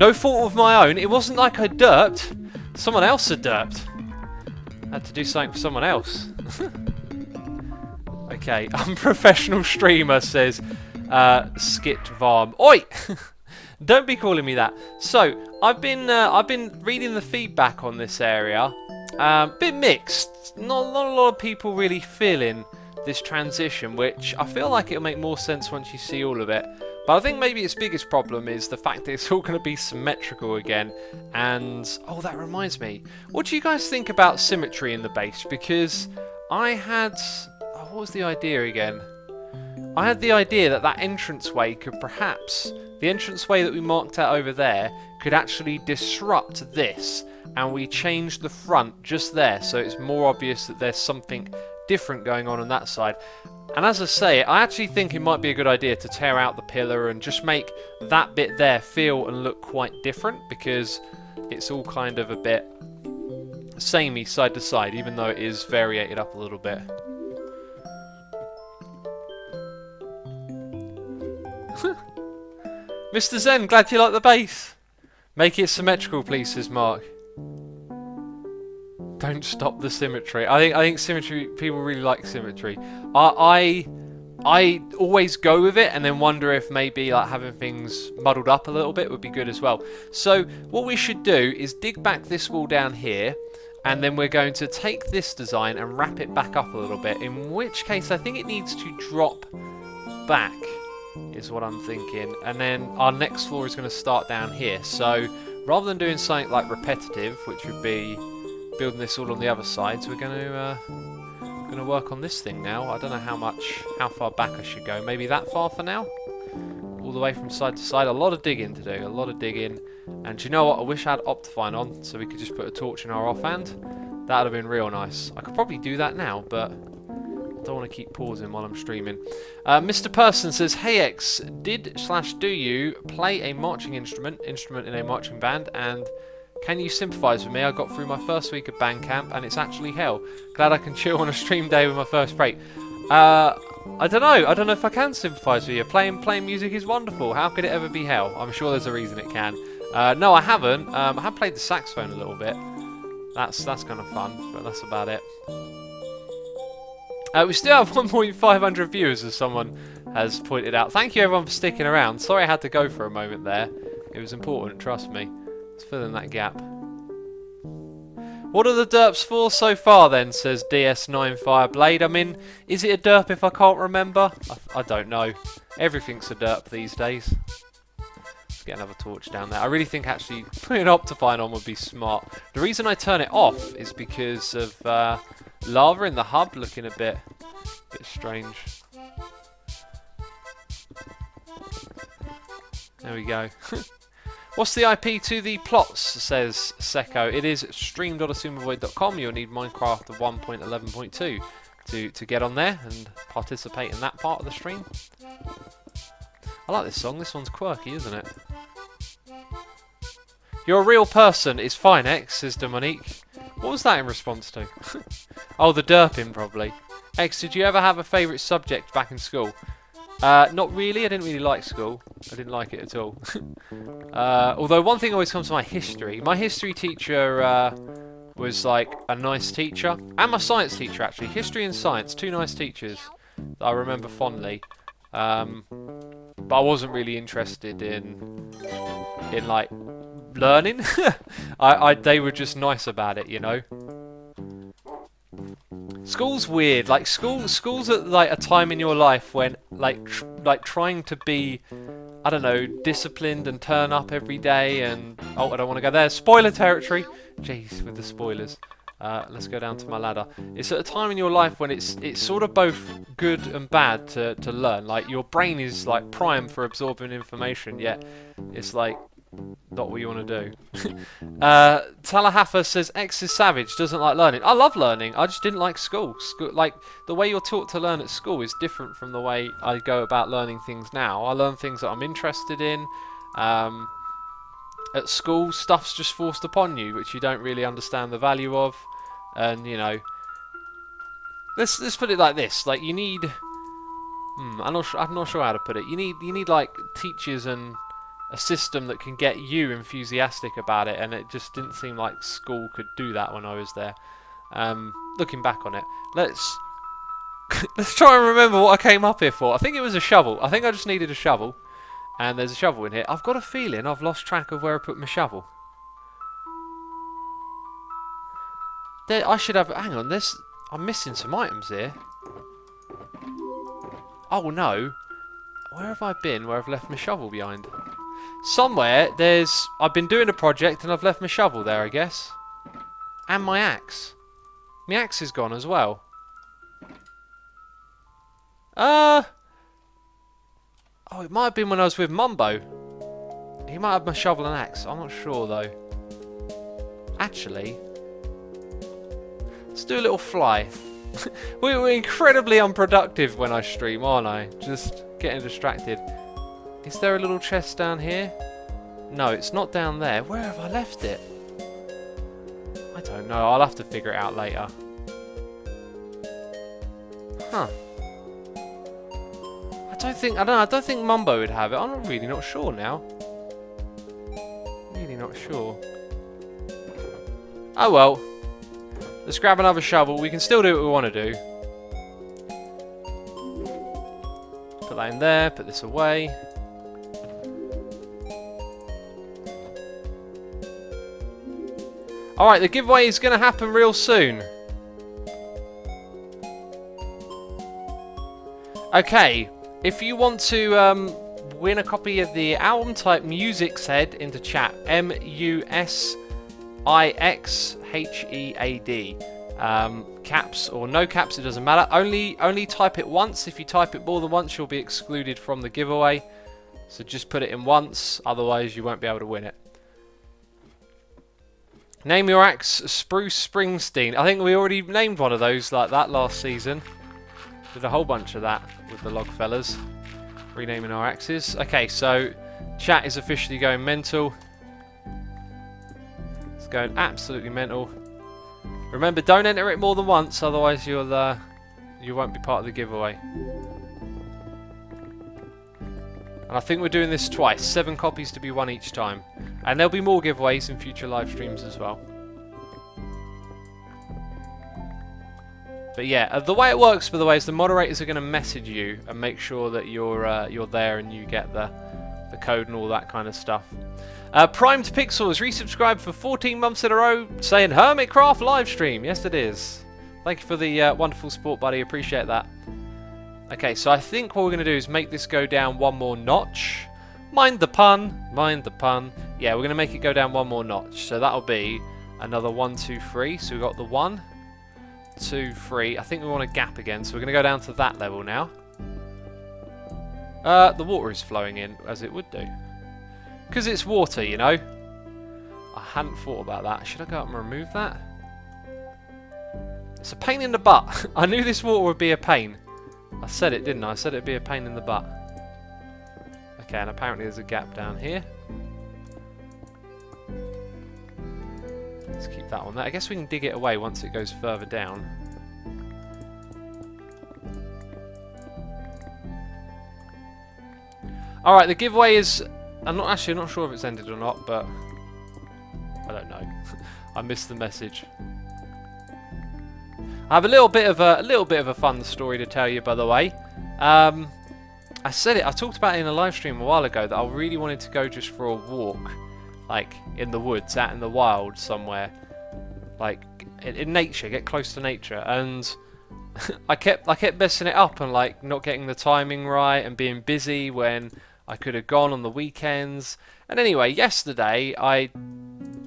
No fault of my own. It wasn't like I derped. Someone else had derped. I had to do something for someone else. Okay, unprofessional streamer says Skit Varm. Oi! Don't be calling me that. So I've been reading the feedback on this area. Bit mixed. Not a lot of people really feeling this transition, which I feel like it'll make more sense once you see all of it. But I think maybe its biggest problem is the fact that it's all going to be symmetrical again. And oh, that reminds me. What do you guys think about symmetry in the base? Because I had what was the idea again? I had the idea that that entranceway could perhaps, the entranceway that we marked out over there, could actually disrupt this, and we change the front just there so it's more obvious that there's something different going on that side. And as I say, I actually think it might be a good idea to tear out the pillar and just make that bit there feel and look quite different, because it's all kind of a bit samey side to side, even though it is variated up a little bit. Mr. Zen, glad you like the base. Make it symmetrical, please, says Mark. Don't stop the symmetry. I think symmetry. People really like symmetry. I always go with it, and then wonder if maybe like having things muddled up a little bit would be good as well. So what we should do is dig back this wall down here, and then we're going to take this design and wrap it back up a little bit. In which case, I think it needs to drop back, is what I'm thinking. And then our next floor is going to start down here. So rather than doing something like repetitive, which would be building this all on the other side, so we're going to work on this thing now. I don't know how far back I should go. Maybe that far for now? All the way from side to side. A lot of digging to do, a lot of digging. And do you know what? I wish I had Optifine on, so we could just put a torch in our offhand. That would have been real nice. I could probably do that now, but I don't want to keep pausing while I'm streaming. Mr. Person says, hey X, do you play a marching instrument in a marching band, and can you sympathise with me? I got through my first week of band camp and it's actually hell. Glad I can chill on a stream day with my first break. I don't know if I can sympathise with you. Playing music is wonderful. How could it ever be hell? I'm sure there's a reason it can. No, I haven't. I have played the saxophone a little bit. That's kind of fun, but that's about it. We still have 1,500 viewers, as someone has pointed out. Thank you everyone for sticking around. Sorry I had to go for a moment there. It was important, trust me. Let's fill in that gap. What are the derps for so far then, says DS9 Fireblade. I mean, is it a derp if I can't remember? I don't know. Everything's a derp these days. Let's get another torch down there. I really think actually putting Optifine on would be smart. The reason I turn it off is because of lava in the hub looking a bit strange. There we go. What's the IP to the plots, says Seko. It is stream.assumeavoid.com. You'll need Minecraft 1.11.2 to get on there and participate in that part of the stream. I like this song. This one's quirky, isn't it? You're a real person. It's fine, X, says Dominique. What was that in response to? Oh, the derping, probably. X, did you ever have a favourite subject back in school? Not really. I didn't really like school. I didn't like it at all. Although one thing always comes to my history. My history teacher was like a nice teacher. And my science teacher, actually. History and science. Two nice teachers that I remember fondly. But I wasn't really interested in like learning. They were just nice about it, you know. School's weird. Like school's at like a time in your life when like trying to be, I don't know, disciplined and turn up every day and oh, I don't want to go there. Spoiler territory. Jeez, with the spoilers. Let's go down to my ladder. It's at a time in your life when it's sort of both good and bad to learn. Like your brain is like primed for absorbing information, yet it's like not what you want to do. Talahafa says X is savage, doesn't like learning. I love learning, I just didn't like school. Like the way you're taught to learn at school is different from the way I go about learning things now. I learn things that I'm interested in. At school, stuff's just forced upon you, which you don't really understand the value of. And you know, let's put it like this: like you need, I'm not sure how to put it. You need like teachers and a system that can get you enthusiastic about it, and it just didn't seem like school could do that when I was there. Looking back on it, let's let's try and remember what I came up here for. I think it was a shovel. I think I just needed a shovel, and there's a shovel in here. I've got a feeling I've lost track of where I put my shovel. There, I should have. Hang on, I'm missing some items here. Oh no, where have I been? Where I've left my shovel behind? Somewhere I've been doing a project and I've left my shovel there, I guess, and my axe. My axe is gone as well. Oh, it might have been when I was with Mumbo. He might have my shovel and axe. I'm not sure though. Actually, let's do a little fly. We're incredibly unproductive when I stream, aren't I? Just getting distracted. Is there a little chest down here? No, it's not down there. Where have I left it? I don't know. I'll have to figure it out later. Huh. I don't think Mumbo would have it. I'm really not sure now. Really not sure. Oh well. Let's grab another shovel. We can still do what we want to do. Put that in there. Put this away. Alright, the giveaway is going to happen real soon. Okay, if you want to win a copy of the album, type Musixhead into chat. MUSIXHEAD. Caps or no caps, it doesn't matter. Only type it once. If you type it more than once, you'll be excluded from the giveaway. So just put it in once, otherwise you won't be able to win it. Name your axe Spruce Springsteen. I think we already named one of those like that last season. Did a whole bunch of that with the log fellas. Renaming our axes. Okay, so chat is officially going mental. It's going absolutely mental. Remember, don't enter it more than once, otherwise you won't be part of the giveaway. And I think we're doing this twice. 7 copies to be won each time. And there'll be more giveaways in future live streams as well. But yeah, the way it works, by the way, is the moderators are going to message you and make sure that you're there and you get the code and all that kind of stuff. Primed Pixels resubscribed for 14 months in a row, saying Hermitcraft Livestream. Yes, it is. Thank you for the wonderful support, buddy. Appreciate that. Okay, so I think what we're going to do is make this go down one more notch. Mind the pun. Mind the pun. Yeah, we're going to make it go down one more notch. So that'll be another 1, 2, 3. So we've got the 1, 2, 3. I think we want a gap again, so we're going to go down to that level now. The water is flowing in, as it would do. Because it's water, you know. I hadn't thought about that. Should I go up and remove that? It's a pain in the butt. I knew this water would be a pain. I said it, didn't I? I said it'd be a pain in the butt. Okay, and apparently there's a gap down here. Let's keep that on there. I guess we can dig it away once it goes further down. Alright, the giveaway is... I'm not sure if it's ended or not, but... I don't know. I missed the message. I have a little bit of a fun story to tell you, by the way. I talked about it in a live stream a while ago that I really wanted to go just for a walk, like in the woods, out in the wild somewhere, like in nature, get close to nature. And I kept messing it up and like not getting the timing right and being busy when I could have gone on the weekends. And anyway, yesterday I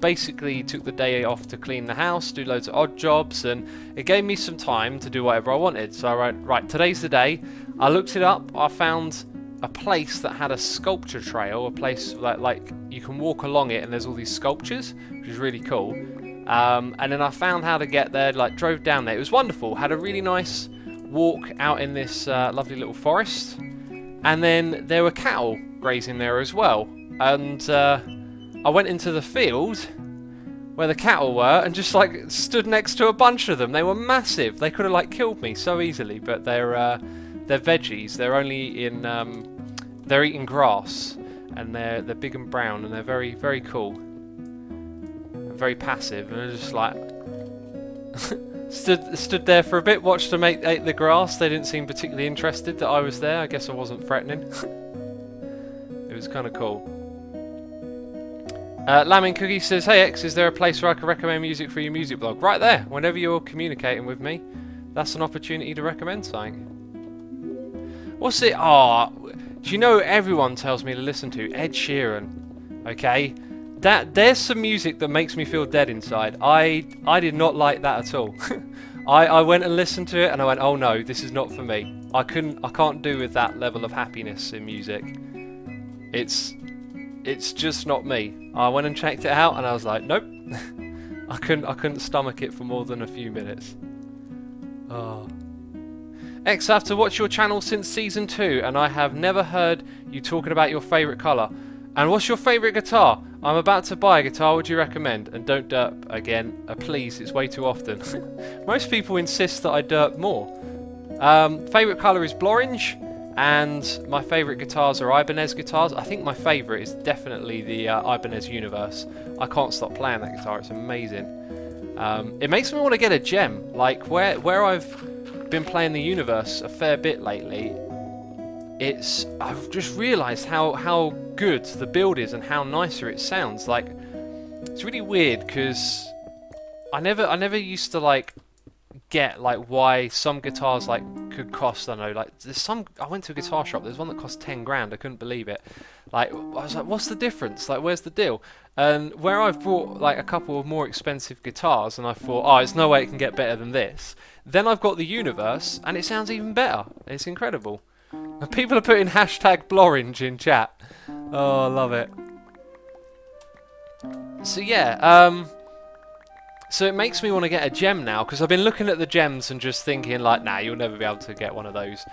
basically took the day off to clean the house, do loads of odd jobs, and it gave me some time to do whatever I wanted. So I wrote, right, today's the day. I looked it up. I found a place that had a sculpture trail, a place like you can walk along it and there's all these sculptures, which is really cool. And then I found how to get there, like drove down there. It was wonderful. Had a really nice walk out in this lovely little forest. And then there were cattle grazing there as well. And I went into the field where the cattle were and just like stood next to a bunch of them. They were massive. They could have like killed me so easily, but they're veggies. They're only in they're eating grass. and they're big and brown, and they're very, very cool, and very passive, and they're just like stood there for a bit, watched them ate the grass. They didn't seem particularly interested that I was there. I guess I wasn't threatening. It was kind of cool. Lambing Cookie says, "Hey X, is there a place where I can recommend music for your music blog?" Right there. Whenever you're communicating with me, that's an opportunity to recommend something. What's it? Oh, do you know everyone tells me to listen to Ed Sheeran? Okay, there's some music that makes me feel dead inside. I did not like that at all. I went and listened to it and I went, oh no, this is not for me. I can't do with that level of happiness in music. It's just not me. I went and checked it out and I was like, nope. I couldn't stomach it for more than a few minutes. Oh. X, I have to watch your channel since season 2 and I have never heard you talking about your favourite colour. And what's your favourite guitar? I'm about to buy a guitar, would you recommend? And don't derp again, please, it's way too often. Most people insist that I derp more. Favourite colour is Blorange, and my favourite guitars are Ibanez guitars. I think my favourite is definitely the Ibanez Universe. I can't stop playing that guitar, it's amazing. It makes me want to get a gem. Like, where I've been playing the Universe a fair bit lately, I've just realised how good the build is and how nicer it sounds. Like, it's really weird because I never used to like get like why some guitars like could cost, I don't know, like I went to a guitar shop, there's one that cost 10 grand, I couldn't believe it. Like, I was like, what's the difference? Like, where's the deal? And where I've bought like a couple of more expensive guitars and I thought, oh, there's no way it can get better than this. Then I've got the Universe and it sounds even better. It's incredible. And people are putting hashtag Blorange in chat. Oh, I love it. So yeah, so it makes me want to get a gem now, because I've been looking at the gems and just thinking like, nah, you'll never be able to get one of those.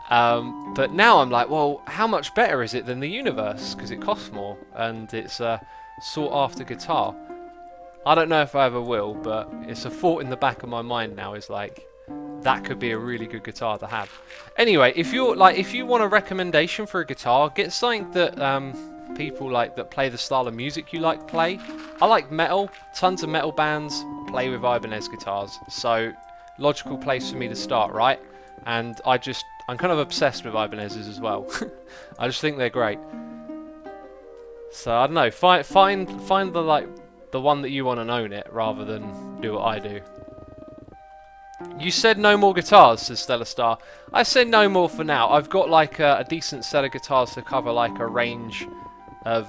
But now I'm like, well, how much better is it than the Universe? Because it costs more and it's a sought after guitar. I don't know if I ever will, but it's a thought in the back of my mind now, is like, that could be a really good guitar to have. Anyway, if you want a recommendation for a guitar, get something that people like that play the style of music you like play. I like metal. Tons of metal bands play with Ibanez guitars, so logical place for me to start, right? And I'm kind of obsessed with Ibanez's as well. I just think they're great. So I don't know. Find the one that you want and own it, rather than do what I do. You said no more guitars, says Stellar Star. I said no more for now. I've got like a decent set of guitars to cover like a range of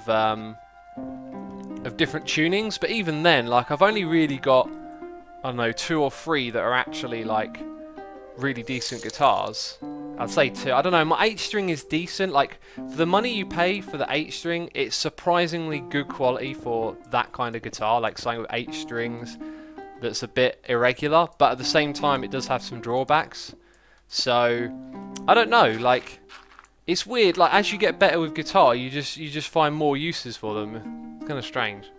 different tunings, but even then, like, I've only really got, I don't know, 2 or 3 that are actually like really decent guitars. I'd say 2. I don't know, my 8-string is decent. Like, for the money you pay for the 8-string, it's surprisingly good quality for that kind of guitar, like something with 8 strings that's a bit irregular, but at the same time it does have some drawbacks. So I don't know, like, it's weird, like, as you get better with guitar, you just find more uses for them. It's kind of strange.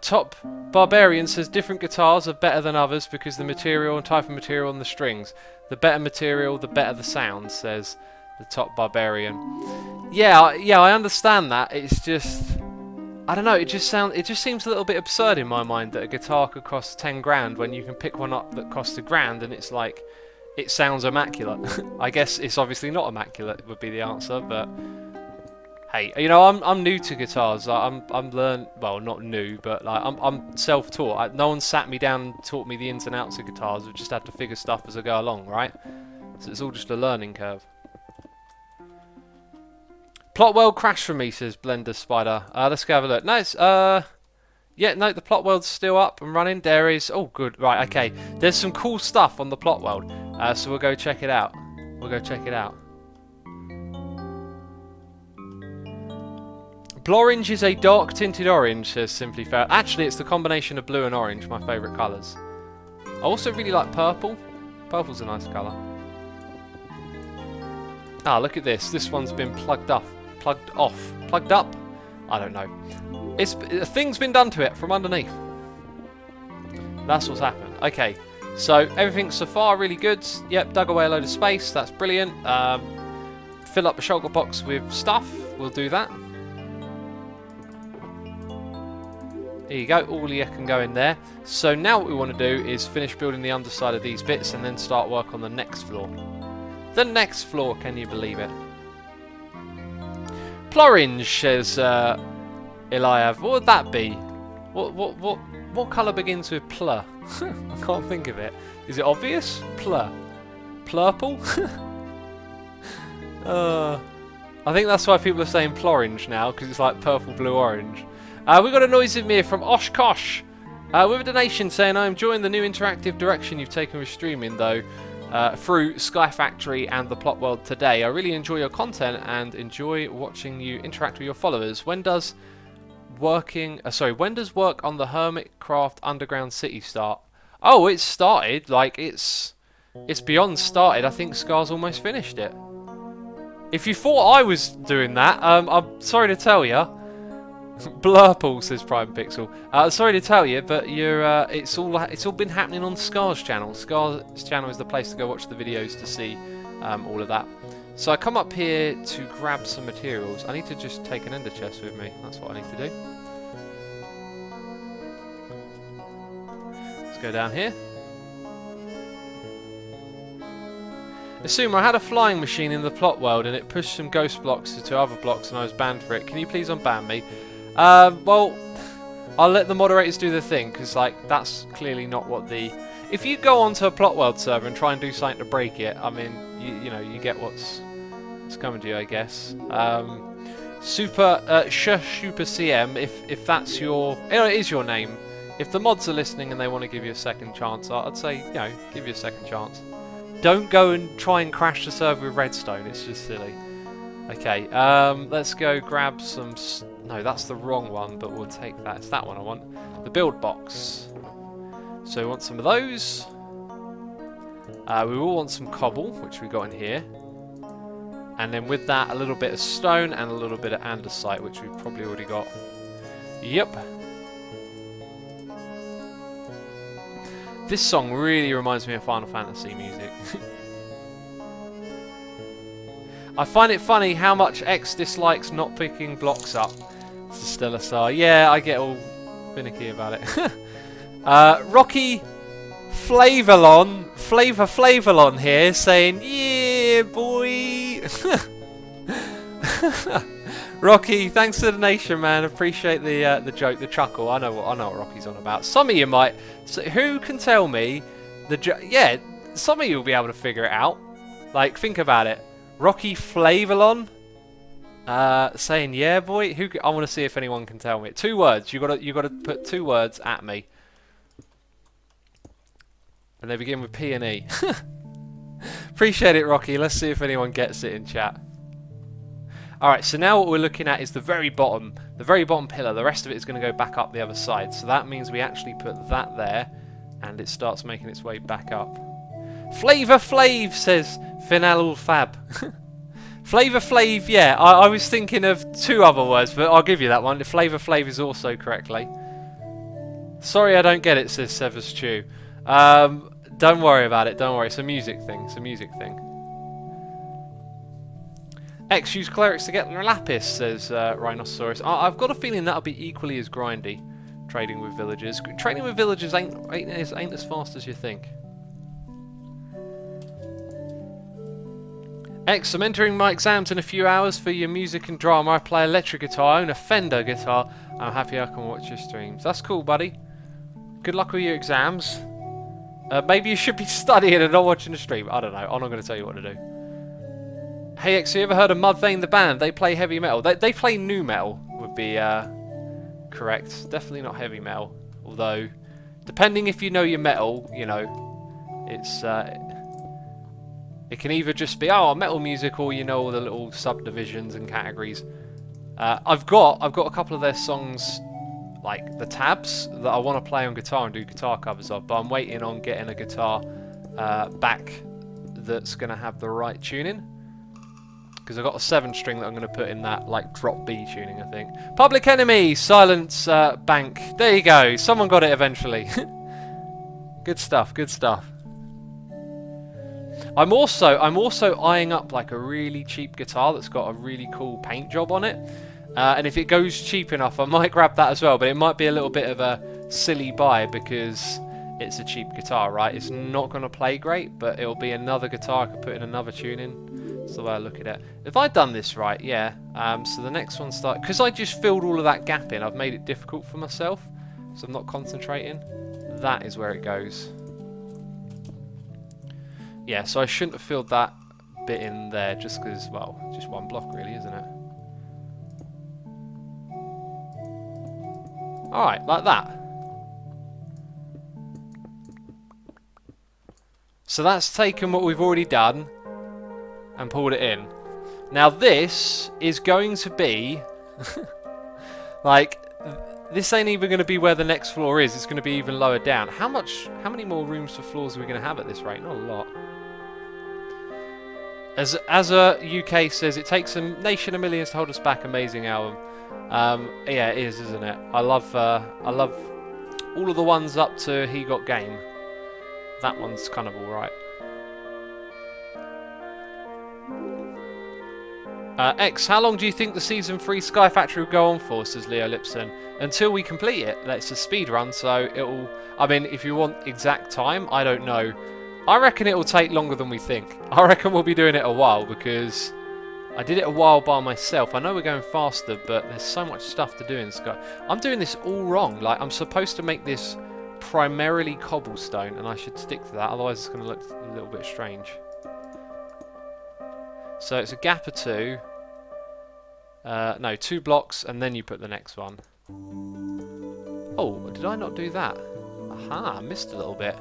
Top Barbarian says different guitars are better than others because the material and type of material on the strings. The better material, the better the sound, says the Top Barbarian. Yeah, I understand that. It's just, I don't know, it just seems a little bit absurd in my mind that a guitar could cost 10 grand when you can pick one up that costs $1 grand and it's like, it sounds immaculate. I guess it's obviously not immaculate would be the answer, but hey, you know, I'm new to guitars. I'm well, not new, but like I'm self-taught. No one sat me down and taught me the ins and outs of guitars. I've just had to figure stuff as I go along, right? So it's all just a learning curve. Plot world crashed for me, says Blender Spider. Let's go have a look. Nice. Yeah, no, the plot world's still up and running. There is, oh good, right, okay. There's some cool stuff on the plot world, so we'll go check it out. Blorange is a dark tinted orange, says Simply Fair. Actually, it's the combination of blue and orange, my favourite colours. I also really like purple. Purple's a nice colour. Ah, look at this. This one's been plugged up. I don't know. A thing's been done to it from underneath. That's what's happened. Okay, so everything so far really good. Yep, dug away a load of space. That's brilliant. fill up the shulker box with stuff, we'll do that. There you go, all you can go in there. So now what we want to do is finish building the underside of these bits and then start work on the next floor. The next floor, can you believe it? Plorange, says Eliav. What would that be? What colour begins with pl? I can't think of it. Is it obvious? Pl. Plurple? I think that's why people are saying Plorange now, because it's like purple, blue, orange. We got a noise in here from Oshkosh with a donation saying, I'm enjoying the new interactive direction you've taken with streaming though through Sky Factory and the Plot World today. I really enjoy your content and enjoy watching you interact with your followers. When does work on the Hermitcraft Underground City start? Oh, it's started. Like it's beyond started. I think Scar's almost finished it. If you thought I was doing that, I'm sorry to tell you. Blurple, says Prime Pixel. Sorry to tell you, but you're it's all been happening on Scar's channel. Scar's channel is the place to go watch the videos to see all of that. So I come up here to grab some materials. I need to just take an ender chest with me. That's what I need to do. Let's go down here. Assume I had a flying machine in the plot world and it pushed some ghost blocks to other blocks and I was banned for it. Can you please unban me? Well, I'll let the moderators do the thing, because like that's clearly not what the... If you go onto a plot world server and try and do something to break it, I mean, you know, you get what's coming to you, I guess. Super CM, if that's your... You know, it is your name. If the mods are listening and they want to give you a second chance, I'd say, you know, give you a second chance. Don't go and try and crash the server with redstone, it's just silly. Okay, let's go grab some... No, that's the wrong one, but we'll take that. It's that one I want. The build box. So we want some of those. We will want some cobble, which we got in here. And then with that, a little bit of stone and a little bit of andesite, which we've probably already got. Yep. This song really reminds me of Final Fantasy music. I find it funny how much X dislikes not picking blocks up. It's a stellar star. Yeah, I get all finicky about it. Rocky Flavorlon here saying, yeah, boy. Rocky, thanks for the donation, man. Appreciate the joke, the chuckle. I know what Rocky's on about. Some of you might. So who can tell me the joke? Yeah, some of you will be able to figure it out. Like, think about it. Rocky Flavorlon saying, yeah, boy. I want to see if anyone can tell me. 2 words. You gotta put 2 words at me, and they begin with P and E. Appreciate it, Rocky. Let's see if anyone gets it in chat. Alright, so now what we're looking at is the very bottom pillar. The rest of it is going to go back up the other side. So that means we actually put that there, and it starts making its way back up. Flavor Flav, says Finalul Fab. Flavor Flav, yeah. I was thinking of 2 other words, but I'll give you that one. Flavor Flav is also correctly. Sorry I don't get it, says Severs Stew. Don't worry about it, don't worry. It's a music thing, X use clerics to get lapis, says Rhinoceros. I've got a feeling that'll be equally as grindy, trading with villagers. Trading with villagers ain't as fast as you think. X, I'm entering my exams in a few hours for your music and drama. I play electric guitar, I own a Fender guitar. I'm happy I can watch your streams. That's cool, buddy. Good luck with your exams. Maybe you should be studying and not watching the stream. I don't know. I'm not going to tell you what to do. Hey X, you ever heard of Mudvayne the band? They play heavy metal. They play nu metal, would be correct. Definitely not heavy metal. Although, depending if you know your metal, you know, it's it can either just be metal music, or you know all the little subdivisions and categories. I've got a couple of their songs, like the tabs, that I want to play on guitar and do guitar covers of, but I'm waiting on getting a guitar back that's going to have the right tuning. Because I've got a 7-string that I'm going to put in that, like, drop B tuning, I think. Public Enemy, Silence Bank. There you go. Someone got it eventually. Good stuff, good stuff. I'm also eyeing up like a really cheap guitar that's got a really cool paint job on it. And if it goes cheap enough, I might grab that as well. But it might be a little bit of a silly buy because it's a cheap guitar, right? It's not going to play great, but it'll be another guitar I could put in another tune in. That's the way I look at it. If I'd done this right, yeah. So the next one because I just filled all of that gap in, I've made it difficult for myself. So I'm not concentrating. That is where it goes. Yeah, so I shouldn't have filled that bit in there just because, well, just one block really, isn't it? Alright, like that. So that's taken what we've already done and pulled it in. Now this is going to be like, this ain't even going to be where the next floor is. It's going to be even lower down. How many more rooms for floors are we going to have at this rate? Not a lot. As a UK says, it takes a nation of millions to hold us back. Amazing album. Yeah, it is, isn't it? I love all of the ones up to He Got Game. That one's kind of alright. X, how long do you think the Season 3 Sky Factory will go on for, says Leo Lipson? Until we complete it. It's a speed run, so it'll... I mean, if you want exact time, I don't know. I reckon it'll take longer than we think. I reckon we'll be doing it a while, because I did it a while by myself. I know we're going faster, but there's so much stuff to do in Sky. I'm doing this all wrong. Like, I'm supposed to make this primarily cobblestone, and I should stick to that, otherwise it's going to look a little bit strange. So it's a gap of 2. No, 2 blocks, and then you put the next one. Oh, did I not do that? Aha, I missed a little bit.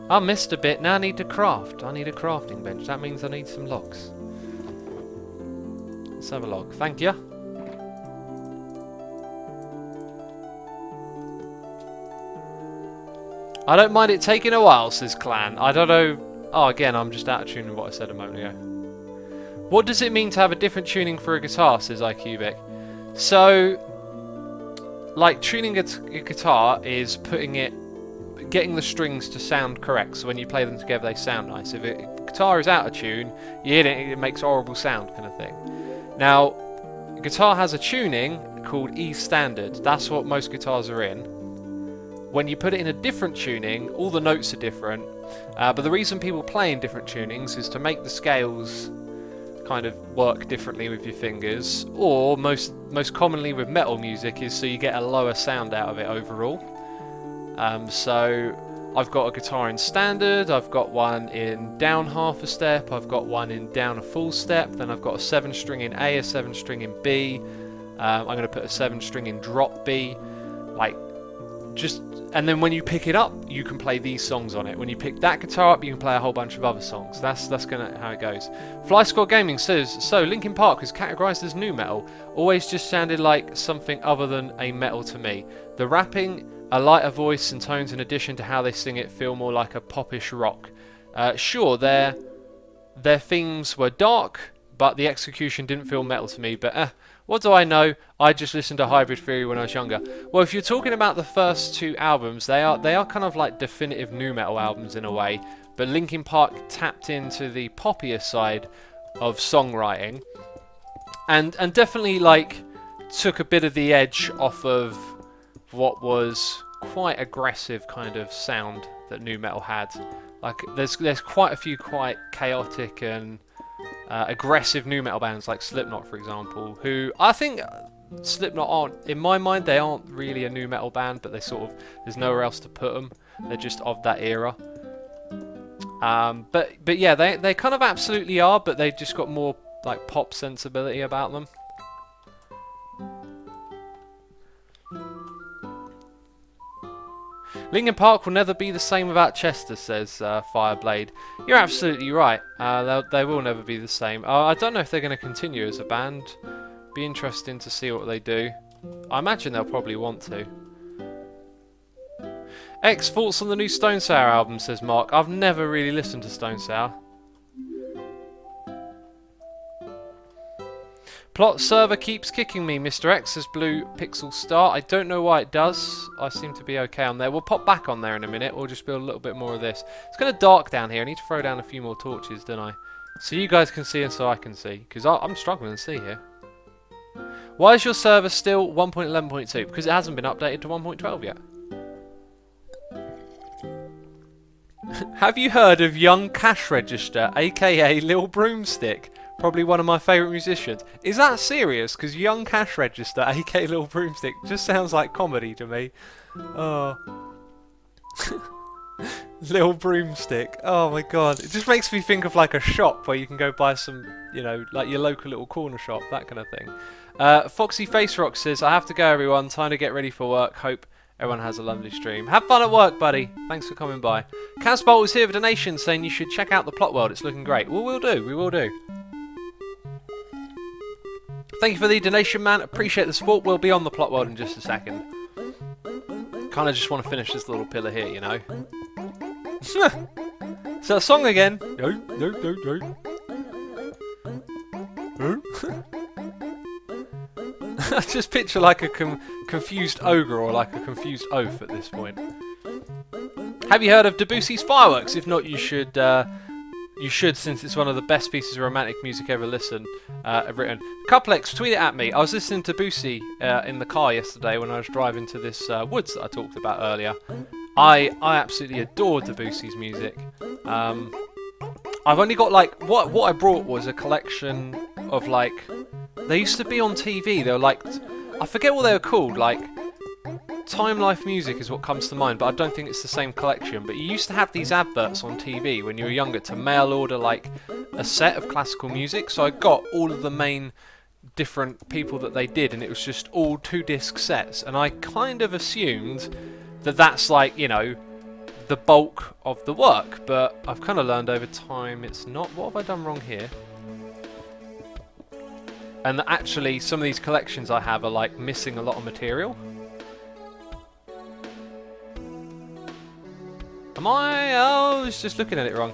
I missed a bit, now I need to craft. I need a crafting bench, that means I need some logs. Let's have a log, thank you. I don't mind it taking a while, says Clan. I don't know... Oh, again, I'm just out of tune with what I said a moment ago. What does it mean to have a different tuning for a guitar, says iCubic. So, like, tuning a guitar is getting the strings to sound correct, so when you play them together they sound nice. If a guitar is out of tune, you hit it, it makes a horrible sound, kind of thing. Now, a guitar has a tuning called E standard. That's what most guitars are in. When you put it in a different tuning, all the notes are different, but the reason people play in different tunings is to make the scales kind of work differently with your fingers, or most commonly with metal music is so you get a lower sound out of it overall. So I've got a guitar in standard, I've got one in down half a step, I've got one in down a full step, then I've got a 7 string in A, a 7 string in B, I'm going to put a 7 string in drop B, like, and then when you pick it up, you can play these songs on it. When you pick that guitar up, you can play a whole bunch of other songs. That's how it goes. Fly Squad Gaming says, so Linkin Park is categorized as nu metal. Always just sounded like something other than a metal to me. The rapping, a lighter voice and tones in addition to how they sing it feel more like a popish rock. Sure, their themes were dark, but the execution didn't feel metal to me. But what do I know? I just listened to Hybrid Theory when I was younger. Well, if you're talking about the first 2 albums, they are kind of like definitive nu metal albums in a way. But Linkin Park tapped into the poppier side of songwriting, and definitely like took a bit of the edge off of what was quite aggressive kind of sound that nu metal had. Like there's quite a few quite chaotic and aggressive nu metal bands like Slipknot, for example, who I think Slipknot aren't, in my mind, they aren't really a nu metal band, but they sort of, there's nowhere else to put them. They're just of that era. But yeah, they kind of absolutely are, but they just got more like pop sensibility about them. Linkin Park will never be the same without Chester, says Fireblade. You're absolutely right. They will never be the same. I don't know if they're going to continue as a band. Be interesting to see what they do. I imagine they'll probably want to. X, thoughts on the new Stone Sour album, says Mark. I've never really listened to Stone Sour. Plot server keeps kicking me. Mr. X says blue pixel star. I don't know why it does. I seem to be okay on there. We'll pop back on there in a minute. We'll just build a little bit more of this. It's kind of dark down here. I need to throw down a few more torches, don't I? So you guys can see and so I can see. Because I'm struggling to see here. Why is your server still 1.11.2? Because it hasn't been updated to 1.12 yet. Have you heard of Young Cash Register, aka Lil Broomstick? Probably one of my favourite musicians. Is that serious? Because Young Cash Register, aka Lil Broomstick, just sounds like comedy to me. Oh. Lil Broomstick. Oh my god. It just makes me think of like a shop where you can go buy some, you know, like your local little corner shop, that kind of thing. Foxy Face Rock says, I have to go everyone, time to get ready for work. Hope everyone has a lovely stream. Have fun at work, buddy. Thanks for coming by. Casbolt is here with a donation saying you should check out the plot world. It's looking great. Well, we'll do. We will do. Thank you for the donation, man. Appreciate the support. We'll be on the plot world in just a second. Kind of just want to finish this little pillar here, you know. So a song again. No. I just picture like a confused ogre or like a confused oaf at this point. Have you heard of Debussy's Fireworks? If not, you should. You should, since it's one of the best pieces of romantic music ever written. Couplex, tweet it at me. I was listening to Debussy in the car yesterday when I was driving to this woods that I talked about earlier. I absolutely adore Debussy's music. I've only got like what I brought was a collection of like they used to be on TV. They were like I forget what they were called. Like Time Life Music is what comes to mind, but I don't think it's the same collection. But you used to have these adverts on TV when you were younger to mail order like a set of classical music. So I got all of the main different people that they did, and it was just all 2-disc sets. And I kind of assumed that that's like, you know, the bulk of the work. But I've kind of learned over time it's not. What have I done wrong here? And that actually some of these collections I have are like missing a lot of material. Am I? Oh, I was just looking at it wrong.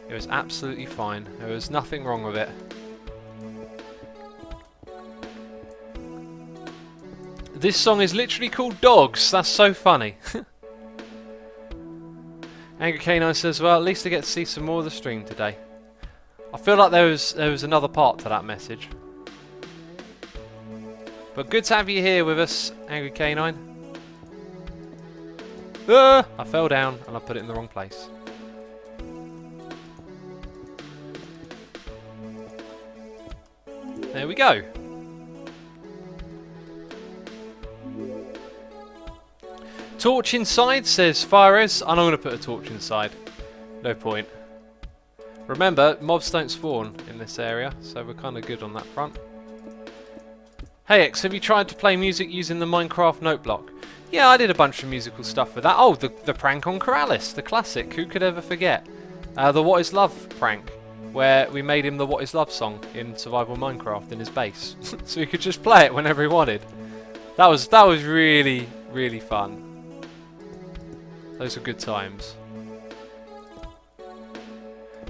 It was absolutely fine. There was nothing wrong with it. This song is literally called Dogs. That's so funny. Angry Canine says, well, at least I get to see some more of the stream today. I feel like there was another part to that message. But good to have you here with us, Angry Canine. I fell down and I put it in the wrong place. There we go. Torch inside, says Fires. I'm not going to put a torch inside. No point. Remember, mobs don't spawn in this area, so we're kind of good on that front. Hey X, have you tried to play music using the Minecraft note block? Yeah, I did a bunch of musical stuff with that. Oh, the prank on Corrales, the classic. Who could ever forget? The What Is Love prank, where we made him the What Is Love song in Survival Minecraft in his base, so he could just play it whenever he wanted. That was really, really fun. Those were good times.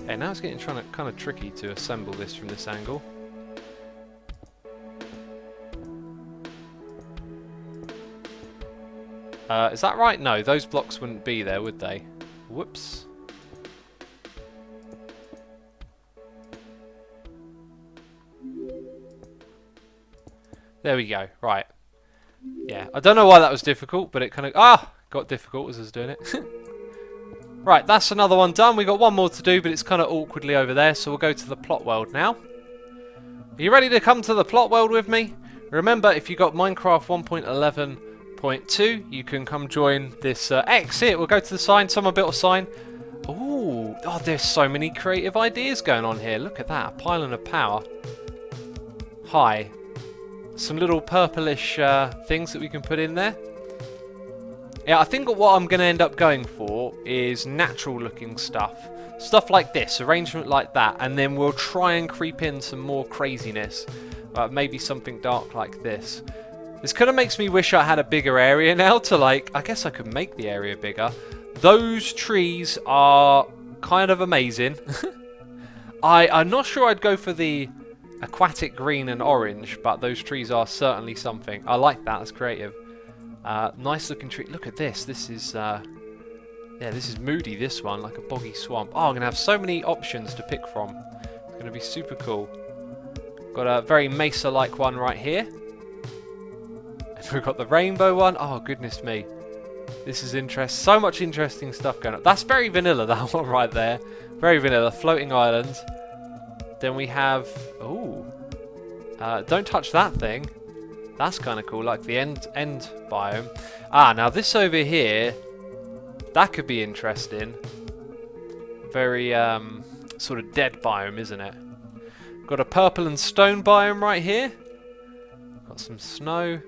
Okay, now it's getting kind of tricky to assemble this from this angle. Is that right? No, those blocks wouldn't be there, would they? Whoops. There we go. Right. Yeah, I don't know why that was difficult, but it kind of got difficult as I was doing it. Right, that's another one done. We got one more to do, but it's kind of awkwardly over there, so we'll go to the plot world now. Are you ready to come to the plot world with me? Remember, if you got Minecraft 1.11.2, you can come join this exit. We'll go to the sign. Someone built a sign. Ooh, oh, there's so many creative ideas going on here. Look at that, a pylon of power. Hi. Some little purplish things that we can put in there. Yeah, I think what I'm going to end up going for is natural looking stuff. Stuff like this, arrangement like that, and then we'll try and creep in some more craziness. Maybe something dark like this. This kind of makes me wish I had a bigger area now to like, I guess I could make the area bigger. Those trees are kind of amazing. I'm not sure I'd go for the aquatic green and orange, but those trees are certainly something. I like that. That's creative. Nice looking tree. Look at this. This is yeah, this is moody. This one, like a boggy swamp. Oh, I'm gonna have so many options to pick from. It's gonna be super cool. Got a very mesa-like one right here. And we've got the rainbow one. Oh goodness me. This is interesting. So much interesting stuff going on. That's very vanilla, that one right there. Very vanilla. Floating island. Then we have... Ooh. Don't touch that thing. That's kind of cool. Like the end biome. Ah, now this over here. That could be interesting. Very sort of dead biome, isn't it? Got a purple and stone biome right here. Got some snow.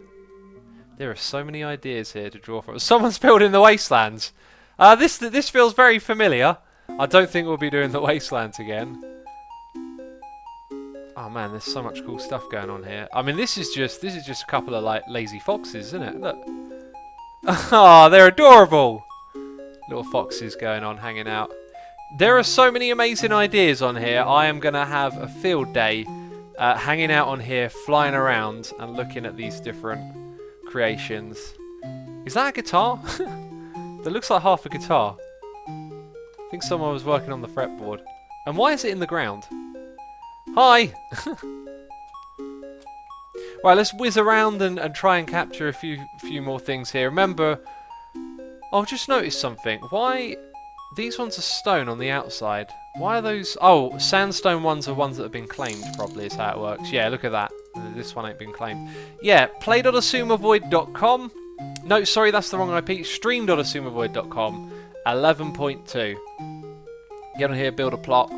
There are so many ideas here to draw from. Someone's building the wastelands. This feels very familiar. I don't think we'll be doing the wastelands again. Oh man, there's so much cool stuff going on here. I mean, this is just a couple of like lazy foxes, isn't it? Look. Oh, they're adorable. Little foxes going on, hanging out. There are so many amazing ideas on here. I am gonna have a field day, hanging out on here, flying around and looking at these different creations. Is that a guitar? That looks like half a guitar. I think someone was working on the fretboard. And why is it in the ground? Hi! Right, let's whiz around and try and capture a few more things here. Remember, I've just noticed something. Why... These ones are stone on the outside. Why are those... Oh, sandstone ones are ones that have been claimed, probably, is how it works. Yeah, look at that. This one ain't been claimed. Yeah, play.asumavoid.com. No, sorry, that's the wrong IP. Stream.asumavoid.com. 11.2. Get on here, build a plot.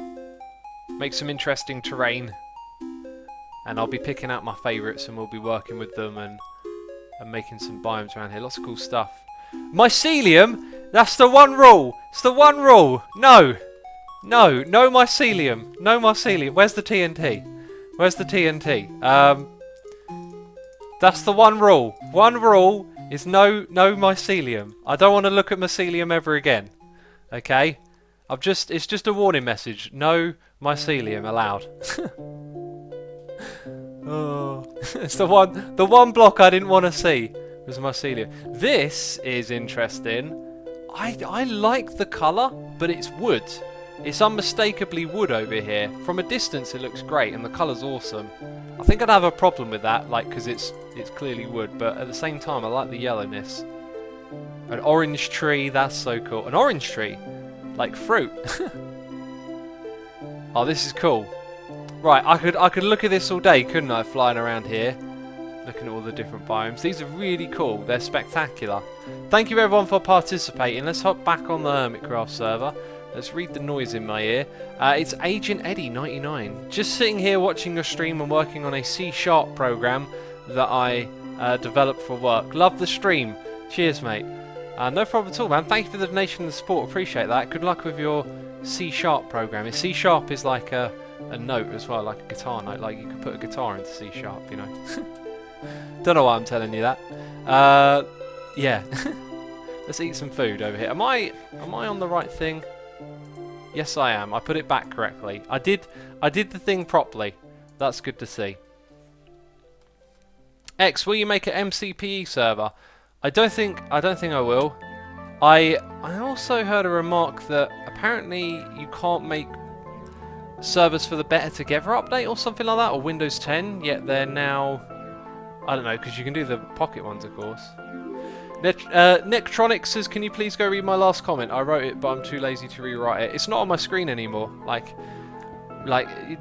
Make some interesting terrain. And I'll be picking out my favourites and we'll be working with them and making some biomes around here. Lots of cool stuff. Mycelium? That's the one rule. It's the one rule. No. No. No mycelium. No mycelium. Where's the TNT? Where's the TNT? That's the one rule. One rule is no mycelium. I don't want to look at mycelium ever again. Okay? It's just a warning message. No mycelium allowed. Oh. It's the one block I didn't want to see was mycelium. This is interesting. I like the colour, but it's wood. It's unmistakably wood over here. From a distance it looks great and the colour's awesome. I think I'd have a problem with that, like, because it's clearly wood, but at the same time I like the yellowness. An orange tree, that's so cool. An orange tree? Like fruit. Oh, this is cool. Right, I could look at this all day, couldn't I, flying around here? Looking at all the different biomes. These are really cool. They're spectacular. Thank you everyone for participating. Let's hop back on the Hermitcraft server. Let's read the noise in my ear. It's Agent Eddie 99. Just sitting here watching your stream and working on a C# program that I developed for work. Love the stream. Cheers, mate. No problem at all, man. Thank you for the donation and the support. Appreciate that. Good luck with your C# program. C# is like a note as well, like a guitar note. Like you could put a guitar into C#, you know. Don't know why I'm telling you that. Yeah. Let's eat some food over here. Am I on the right thing? Yes, I am. I put it back correctly. I did the thing properly. That's good to see. X, will you make an MCPE server? I don't think I will. I also heard a remark that apparently you can't make servers for the Better Together update or something like that, or Windows 10, yet they're now... I don't know, because you can do the Pocket ones, of course. Nectronic says, can you please go read my last comment? I wrote it, but I'm too lazy to rewrite it. It's not on my screen anymore. Like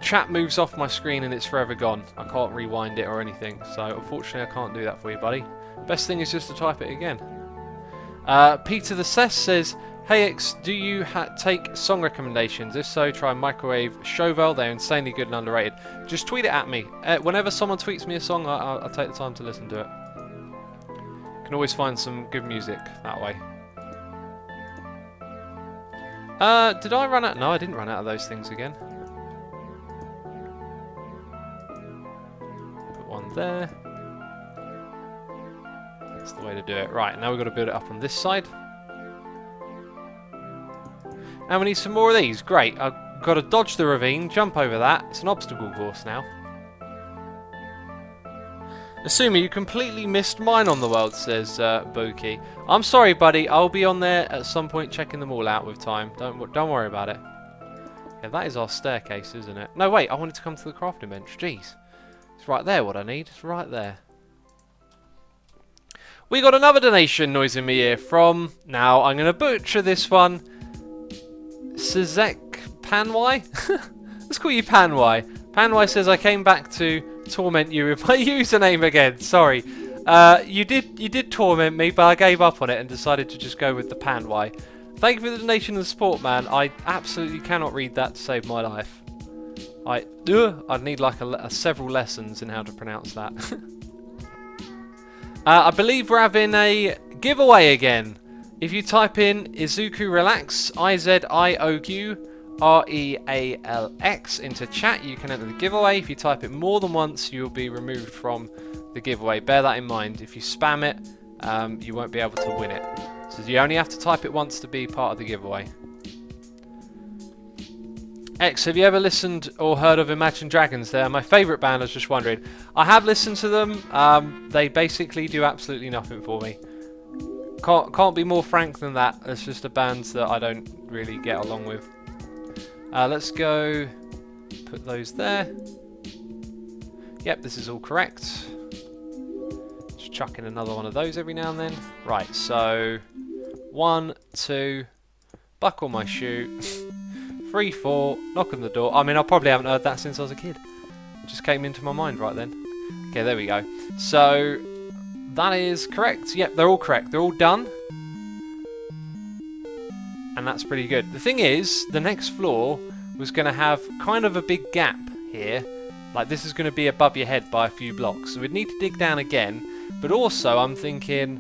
chat moves off my screen and it's forever gone. I can't rewind it or anything, so unfortunately I can't do that for you, buddy. Best thing is just to type it again. Peter the Cess says, hey X, do you take song recommendations? If so, try Microwave Chauvel. They're insanely good and underrated. Just tweet it at me. Whenever someone tweets me a song, I'll take the time to listen to it. Can always find some good music that way. Did I run out? No, I didn't run out of those things again. Put one there. That's the way to do it. Right, now we've got to build it up on this side. And we need some more of these. Great. I've got to dodge the ravine, jump over that. It's an obstacle course now. Assuming you completely missed mine on the world, says Buki. I'm sorry, buddy. I'll be on there at some point checking them all out with time. Don't worry about it. Yeah, that is our staircase, isn't it? No, wait. I wanted to come to the crafting bench. Jeez. It's right there what I need. It's right there. We got another donation noise in my ear from... Now, I'm going to butcher this one. Sizek Panwai? Let's call you Panwai. Panwai says, I came back to torment you with my username again. Sorry. You did torment me, but I gave up on it and decided to just go with the Panwai. Thank you for the donation and support, man. I absolutely cannot read that to save my life. I'd need like several lessons in how to pronounce that. I believe we're having a giveaway again. If you type in Izuku Relax, IZIOQ REALX into chat, you can enter the giveaway. If you type it more than once, you'll be removed from the giveaway. Bear that in mind. If you spam it, you won't be able to win it. So you only have to type it once to be part of the giveaway. X, have you ever listened or heard of Imagine Dragons? They're my favourite band, I was just wondering. I have listened to them. They basically do absolutely nothing for me. Can't be more frank than that. It's just a band that I don't really get along with. Let's go put those there. Yep, this is all correct. Just chuck in another one of those every now and then. Right, so 1, 2, buckle my shoe. 3, 4, knock on the door. I mean, I probably haven't heard that since I was a kid. It just came into my mind right then. Okay, there we go. So, that is correct. Yep, they're all correct. They're all done. And that's pretty good. The thing is, the next floor was going to have kind of a big gap here. Like, this is going to be above your head by a few blocks. So we'd need to dig down again. But also, I'm thinking,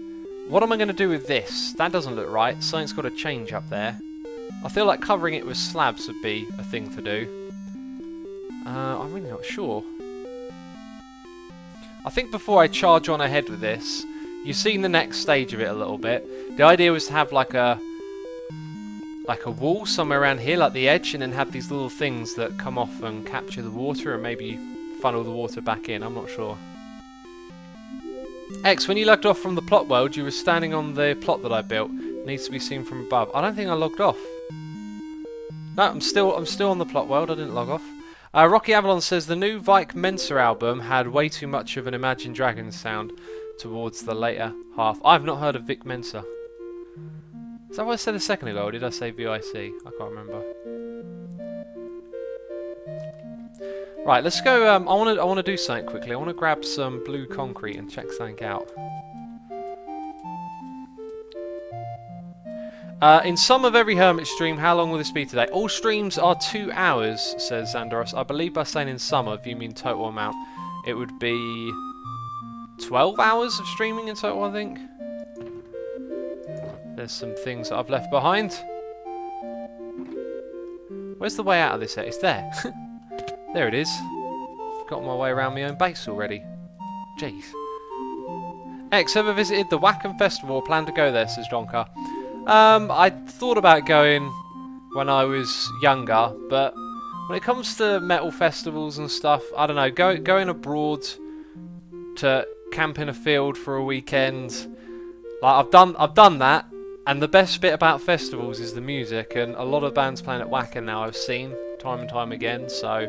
what am I going to do with this? That doesn't look right. Something's got to change up there. I feel like covering it with slabs would be a thing to do. I'm really not sure. I think before I charge on ahead with this, you've seen the next stage of it a little bit. The idea was to have like a wall somewhere around here, like the edge, and then have these little things that come off and capture the water and maybe funnel the water back in. I'm not sure. X, when you logged off from the plot world, you were standing on the plot that I built. It needs to be seen from above. I don't think I logged off. No, I'm still on the plot world. I didn't log off. Rocky Avalon says the new Vike Mensa album had way too much of an Imagine Dragons sound towards the later half. I've not heard of Vic Mensa. Is that what I said a second ago, or did I say VIC? I can't remember. Right, let's go. I want to do something quickly. I want to grab some blue concrete and check something out. In some of every Hermit stream, how long will this be today? All streams are 2 hours, says Xandoros. I believe by saying in summer, if you mean total amount, it would be 12 hours of streaming in total, I think. There's some things that I've left behind. Where's the way out of this? It's there. There it is. I've got my way around my own base already. Jeez. X, ever visited the Wacken Festival or plan to go there, says Jonka. I thought about going when I was younger, but when it comes to metal festivals and stuff, I don't know, going abroad to camp in a field for a weekend, like I've done that, and the best bit about festivals is the music, and a lot of bands playing at Wacken now I've seen time and time again, so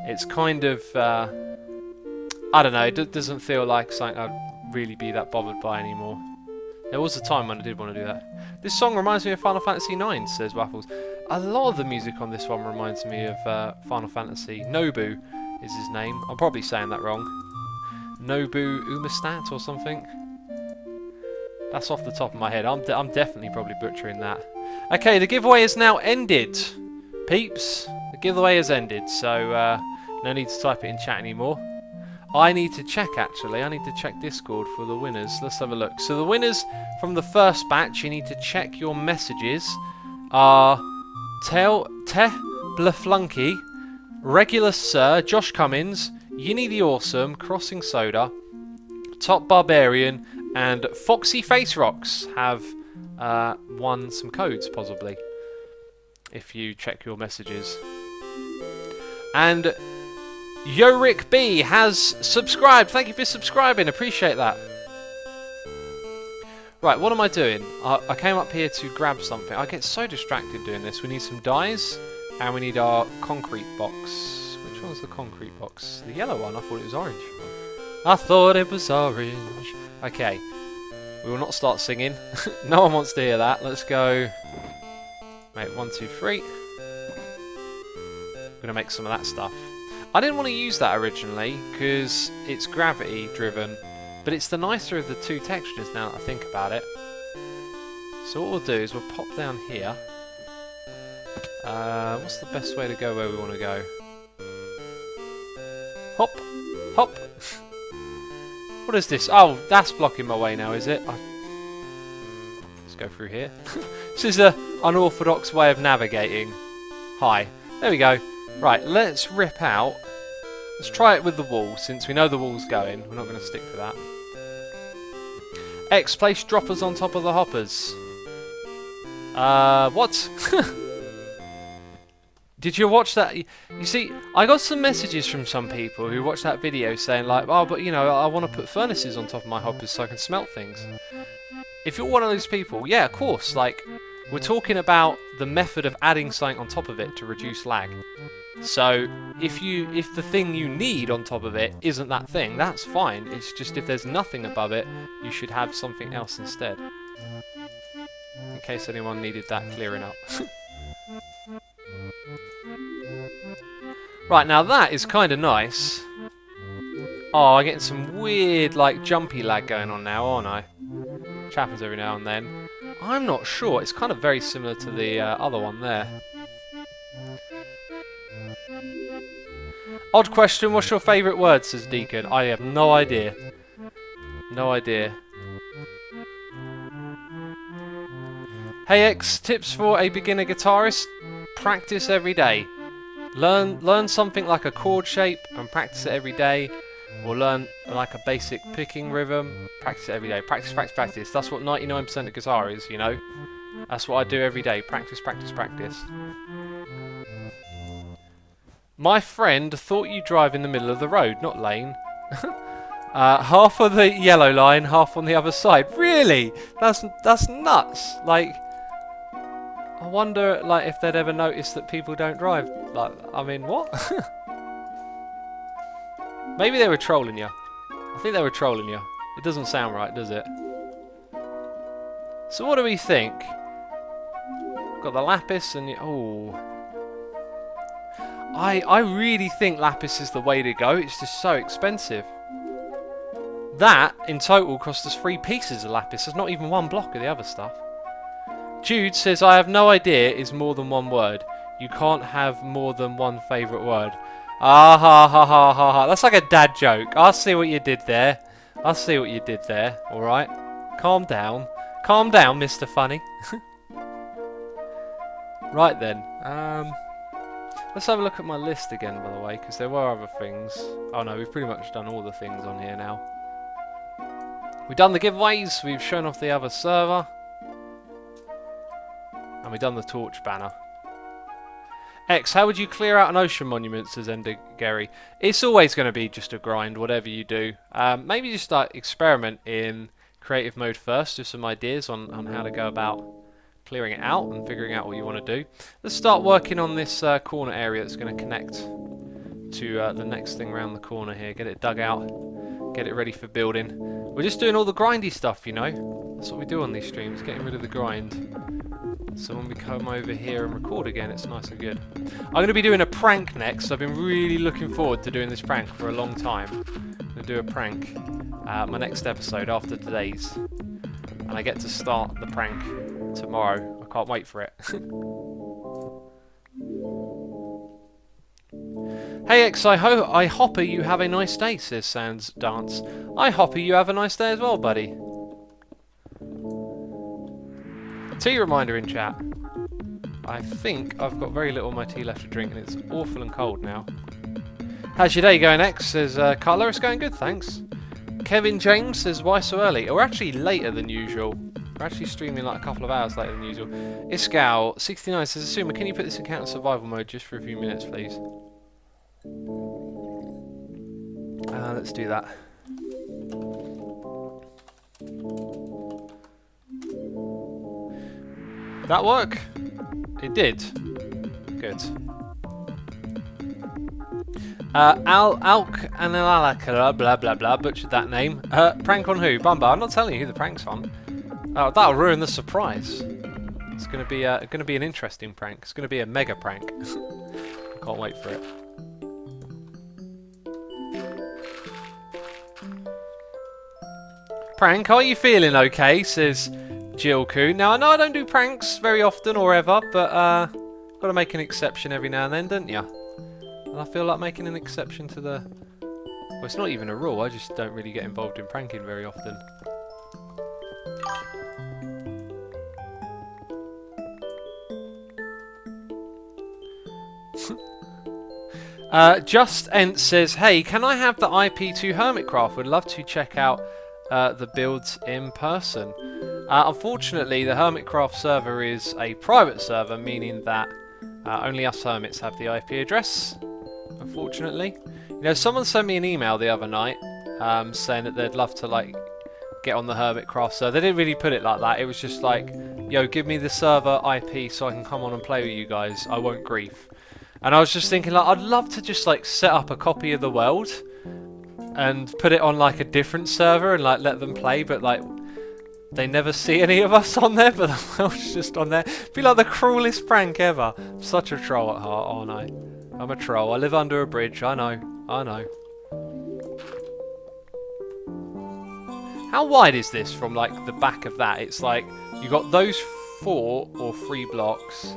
it's kind of, I don't know, it doesn't feel like something I'd really be that bothered by anymore. There was a time when I did want to do that. This song reminds me of Final Fantasy IX, says Waffles. A lot of the music on this one reminds me of Final Fantasy. Nobu is his name. I'm probably saying that wrong. Nobu Umastat or something. That's off the top of my head. I'm definitely probably butchering that. Okay, the giveaway is now ended. Peeps, the giveaway has ended, so no need to type it in chat anymore. I need to check, actually. I need to check Discord for the winners. Let's have a look. So the winners from the first batch, you need to check your messages, are Teh Blaflunky, Regular Sir, Josh Cummins, Yinny the Awesome, Crossing Soda, Top Barbarian, and Foxy Face Rocks have won some codes, possibly, if you check your messages. And Yorick B has subscribed. Thank you for subscribing. Appreciate that. Right, what am I doing? I came up here to grab something. I get so distracted doing this. We need some dyes, and we need our concrete box. Which one's the concrete box? The yellow one? I thought it was orange. I thought it was orange. Okay, we will not start singing. No one wants to hear that. Let's go. Make 1, 2, 3. We're going to make some of that stuff. I didn't want to use that originally, because it's gravity driven. But it's the nicer of the two textures now that I think about it. So what we'll do is we'll pop down here. What's the best way to go where we want to go? Hop! Hop! What is this? Oh, that's blocking my way now, is it? Let's go through here. This is an unorthodox way of navigating. Hi. There we go. Right, let's rip out. Let's try it with the wall, since we know the wall's going. We're not going to stick to that. X, place droppers on top of the hoppers. What? Did you watch that? You see, I got some messages from some people who watched that video saying like, oh, but you know, I want to put furnaces on top of my hoppers so I can smelt things. If you're one of those people, yeah, of course, like, we're talking about the method of adding something on top of it to reduce lag. So, if the thing you need on top of it isn't that thing, that's fine. It's just if there's nothing above it, you should have something else instead. In case anyone needed that clearing up. Right, now that is kind of nice. Oh, I'm getting some weird, like, jumpy lag going on now, aren't I? Which happens every now and then. I'm not sure. It's kind of very similar to the other one there. Odd question, what's your favourite word, says Deacon. I have no idea. No idea. Hey X, tips for a beginner guitarist? Practice every day. Learn something like a chord shape and practice it every day. Or learn like a basic picking rhythm. Practice it every day. Practice, practice, practice. That's what 99% of guitar is, you know. That's what I do every day. Practice, practice, practice. My friend thought you drive in the middle of the road, not lane. Half on the yellow line, half on the other side. Really? That's nuts. Like, I wonder, like, if they'd ever notice that people don't drive. Like, I mean, what? Maybe they were trolling you. I think they were trolling you. It doesn't sound right, does it? So what do we think? Got the lapis and oh. I really think lapis is the way to go. It's just so expensive. That, in total, cost us 3 pieces of lapis. There's not even one block of the other stuff. Jude says, I have no idea is more than one word. You can't have more than one favourite word. Ah ha ha ha ha ha. That's like a dad joke. I see what you did there. I see what you did there. Alright. Calm down. Calm down, Mr. Funny. Right then. Let's have a look at my list again, by the way, because there were other things. Oh no, we've pretty much done all the things on here now. We've done the giveaways, we've shown off the other server. And we've done the torch banner. X, how would you clear out an ocean monument, says Ender Gary? It's always going to be just a grind, whatever you do. Maybe just start experiment in creative mode first, just some ideas on how to go about clearing it out and figuring out what you want to do. Let's start working on this corner area that's going to connect to the next thing around the corner here. Get it dug out, get it ready for building. We're just doing all the grindy stuff, you know. That's what we do on these streams, getting rid of the grind. So when we come over here and record again, it's nice and good. I'm going to be doing a prank next. I've been really looking forward to doing this prank for a long time. I'm going to do a prank my next episode after today's. And I get to start the prank tomorrow. I can't wait for it. Hey X, I hopper you have a nice day, says Sans Dance. I hopper you have a nice day as well, buddy. Tea reminder in chat. I think I've got very little of my tea left to drink and it's awful and cold now. How's your day going, X? Says Carla. It's going good, thanks. Kevin James says, why so early? We're actually later than usual. We're actually streaming like a couple of hours later than usual. Iscal69 says, Asuma, can you put this account in survival mode just for a few minutes, please? let's do that. Did that work? It did. Good. Alk and Alakara, blah blah blah, butchered that name. Prank on who? Bumba. I'm not telling you who the prank's on. Oh, that'll ruin the surprise. It's gonna be an interesting prank. It's gonna be a mega prank. Can't wait for it. Prank, are you feeling okay? Says Jill Koo. Now I know I don't do pranks very often or ever, but gotta make an exception every now and then, don't you? And I feel like making an exception to the... Well, it's not even a rule, I just don't really get involved in pranking very often. Just Ent says, hey, can I have the IP to Hermitcraft? Would love to check out the builds in person. Unfortunately, the Hermitcraft server is a private server, meaning that only us hermits have the IP address. Unfortunately, you know, someone sent me an email the other night saying that they'd love to like get on the Hermitcraft server. They didn't really put it like that. It was just like, yo, give me the server IP so I can come on and play with you guys. I won't grief. And I was just thinking, like, I'd love to just like set up a copy of the world and put it on like a different server and like let them play, but like they never see any of us on there, but the world's just on there. It'd be like the cruelest prank ever. I'm such a troll at heart, aren't I? I'm a troll. I live under a bridge. I know. I know. How wide is this from like the back of that? It's like you got those 4 or 3 blocks.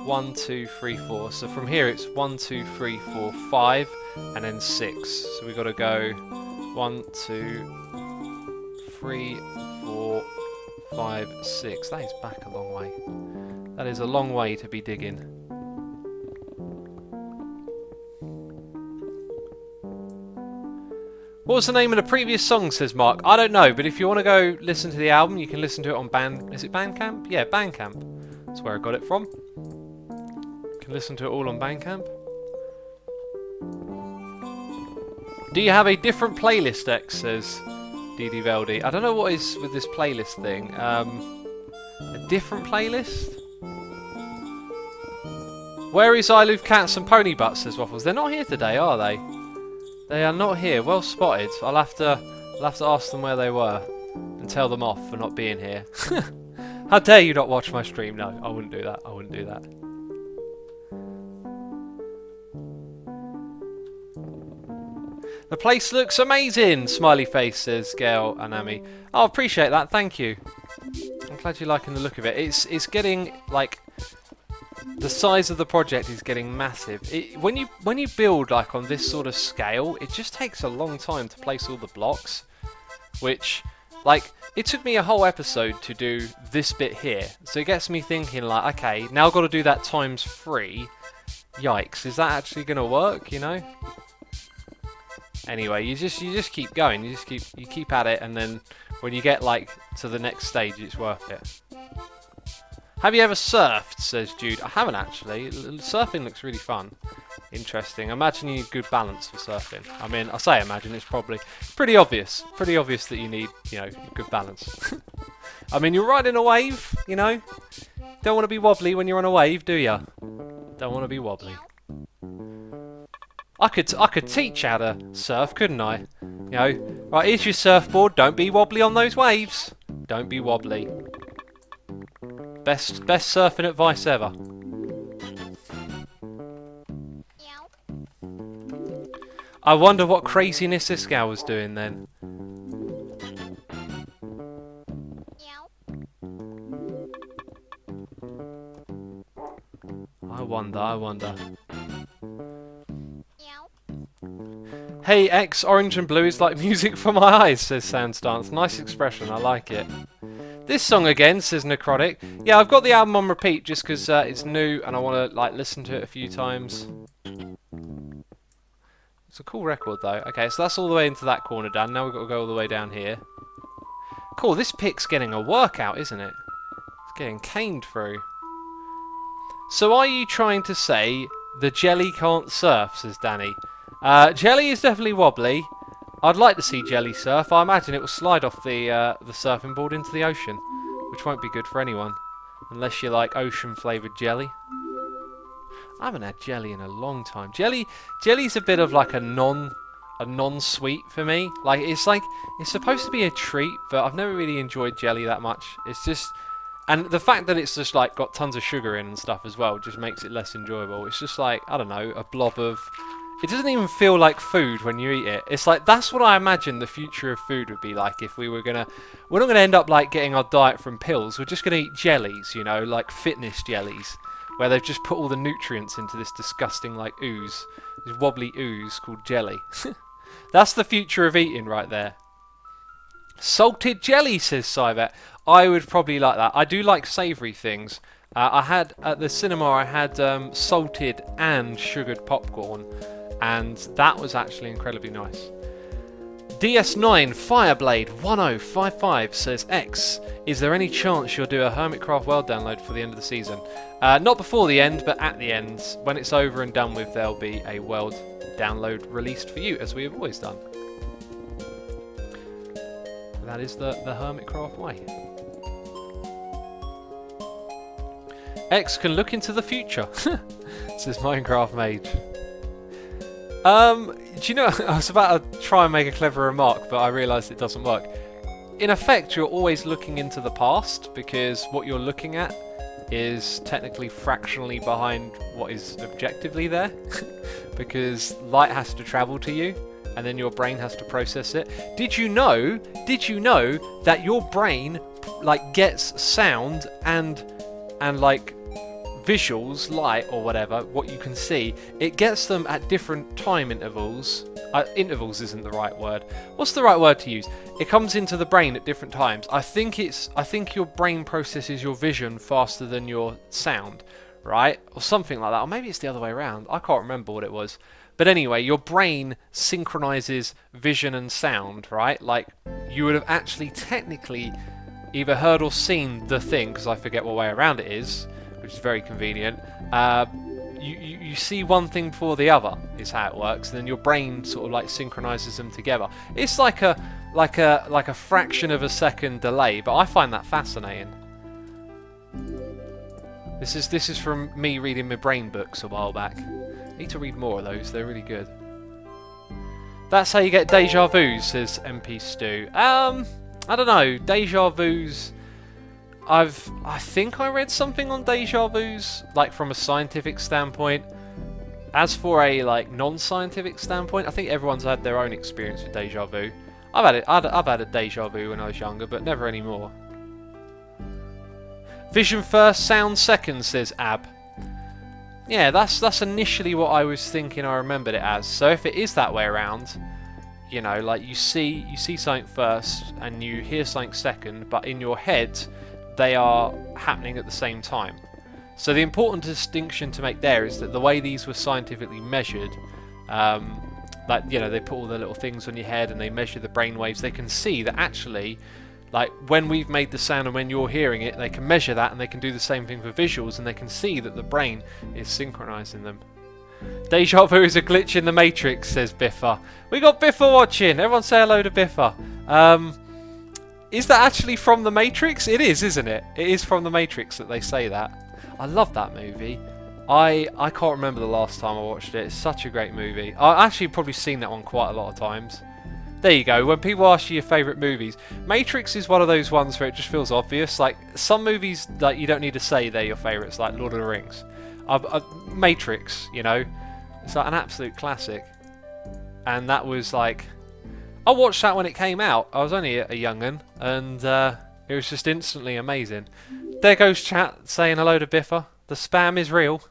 1, 2, 3, 4. So from here it's 1, 2, 3, 4, 5, and then 6. So we got to go 1, 2, 3, 4, 5, 6. That is back a long way. That is a long way to be digging. What was the name of the previous song, says Mark? I don't know, but if you want to go listen to the album, you can listen to it on Is it Bandcamp? Yeah, Bandcamp. That's where I got it from. You can listen to it all on Bandcamp. Do you have a different playlist, X, says DD Veldy. I don't know what is with this playlist thing. A different playlist? Where is I Love Cats and Pony Butts, says Waffles. They're not here today, are they? They are not here. Well spotted. I'll have to ask them where they were and tell them off for not being here. How dare you not watch my stream? No, I wouldn't do that. I wouldn't do that. The place looks amazing, smiley face, says Gail Anami. Oh, appreciate that. Thank you. I'm glad you're liking the look of it. It's getting like the size of the project is getting massive. When you build like on this sort of scale, it just takes a long time to place all the blocks, which like it took me a whole episode to do this bit here. So it gets me thinking like, okay, now I've got to do that times 3. Yikes, is that actually going to work, you know? Anyway, you just keep going. You keep at it, and then when you get like to the next stage, it's worth it. Have you ever surfed, says Jude. I haven't actually. Surfing looks really fun. Interesting. I imagine you need good balance for surfing. I mean, I say imagine, it's probably pretty obvious. Pretty obvious that you need, you know, good balance. I mean, you're riding a wave, you know. Don't want to be wobbly when you're on a wave, do ya? Don't want to be wobbly. I could teach how to surf, couldn't I? You know, right, here's your surfboard. Don't be wobbly on those waves. Don't be wobbly. Best surfing advice ever. I wonder what craziness this guy was doing then. I wonder. Hey X, orange and blue is like music for my eyes, says Sandstance. Nice expression, I like it. This song again, says Necrotic. Yeah, I've got the album on repeat just because it's new and I want to like listen to it a few times. It's a cool record though. Okay, so that's all the way into that corner done. Now we've got to go all the way down here. Cool, this pick's getting a workout, isn't it? It's getting caned through. So are you trying to say the jelly can't surf, says Danny. Jelly is definitely wobbly. I'd like to see jelly surf. I imagine it will slide off the surfing board into the ocean, which won't be good for anyone, unless you like ocean-flavoured jelly. I haven't had jelly in a long time. Jelly's a bit of like a non-sweet for me. It's supposed to be a treat, but I've never really enjoyed jelly that much. It's just, and the fact that it's just like got tons of sugar in and stuff as well just makes it less enjoyable. It's just like, I don't know, a blob of. It doesn't even feel like food when you eat it. It's like, that's what I imagine the future of food would be like if we were gonna. We're not gonna end up like getting our diet from pills. We're just gonna eat jellies, you know, like fitness jellies, where they've just put all the nutrients into this disgusting like ooze, this wobbly ooze called jelly. That's the future of eating right there. Salted jelly, says Cybet. I would probably like that. I do like savoury things. I had at the cinema. I had salted and sugared popcorn, and that was actually incredibly nice. DS9 Fireblade 1055 says, X, is there any chance you'll do a Hermitcraft World download for the end of the season? Not before the end, but at the end. When it's over and done with, there'll be a world download released for you, as we have always done. That is the Hermitcraft way. X can look into the future, says Minecraft Mage. Do you know, I was about to try and make a clever remark, but I realised it doesn't work. In effect, you're always looking into the past, because what you're looking at is technically fractionally behind what is objectively there, because light has to travel to you, and then your brain has to process it. Did you know that your brain like gets sound and like visuals, light or whatever, what you can see, it gets them at different time intervals. Intervals isn't the right word. What's the right word to use? It comes into the brain at different times. I think your brain processes your vision faster than your sound, right? Or something like that. Or maybe it's the other way around. I can't remember what it was. But anyway, your brain synchronizes vision and sound, right? Like, you would have actually technically either heard or seen the thing, because I forget what way around it is, which is very convenient. You see one thing before the other is how it works, and then your brain sort of like synchronizes them together. It's like a fraction of a second delay, but I find that fascinating. This is from me reading my brain books a while back. I need to read more of those, they're really good. That's how you get deja vus, says MP Stu. I don't know, deja vus. I think I read something on deja vus, like from a scientific standpoint. As for a like non-scientific standpoint, I think everyone's had their own experience with deja vu. I've had a deja vu when I was younger, but never anymore. Vision first, sound second, says Ab. Yeah, that's initially what I was thinking. I remembered it as. So if it is that way around, you know, like you see something first and you hear something second, but in your head they are happening at the same time. So the important distinction to make there is that the way these were scientifically measured, like, you know, they put all the little things on your head and they measure the brain waves, they can see that actually, like, when we've made the sound and when you're hearing it, they can measure that, and they can do the same thing for visuals, and they can see that the brain is synchronizing them. Deja vu is a glitch in the Matrix, says Biffa. We got Biffa watching. Everyone say hello to Biffa. Is that actually from the Matrix? It is, isn't it? It is from the Matrix that they say that. I love that movie. I can't remember the last time I watched it. It's such a great movie. I've actually probably seen that one quite a lot of times. There you go. When people ask you your favourite movies, Matrix is one of those ones where it just feels obvious. Like, some movies, like, you don't need to say they're your favourites, like Lord of the Rings. Matrix, you know, it's like an absolute classic. And that was like, I watched that when it came out. I was only a young'un, and it was just instantly amazing. There goes chat saying hello to Biffa. The spam is real.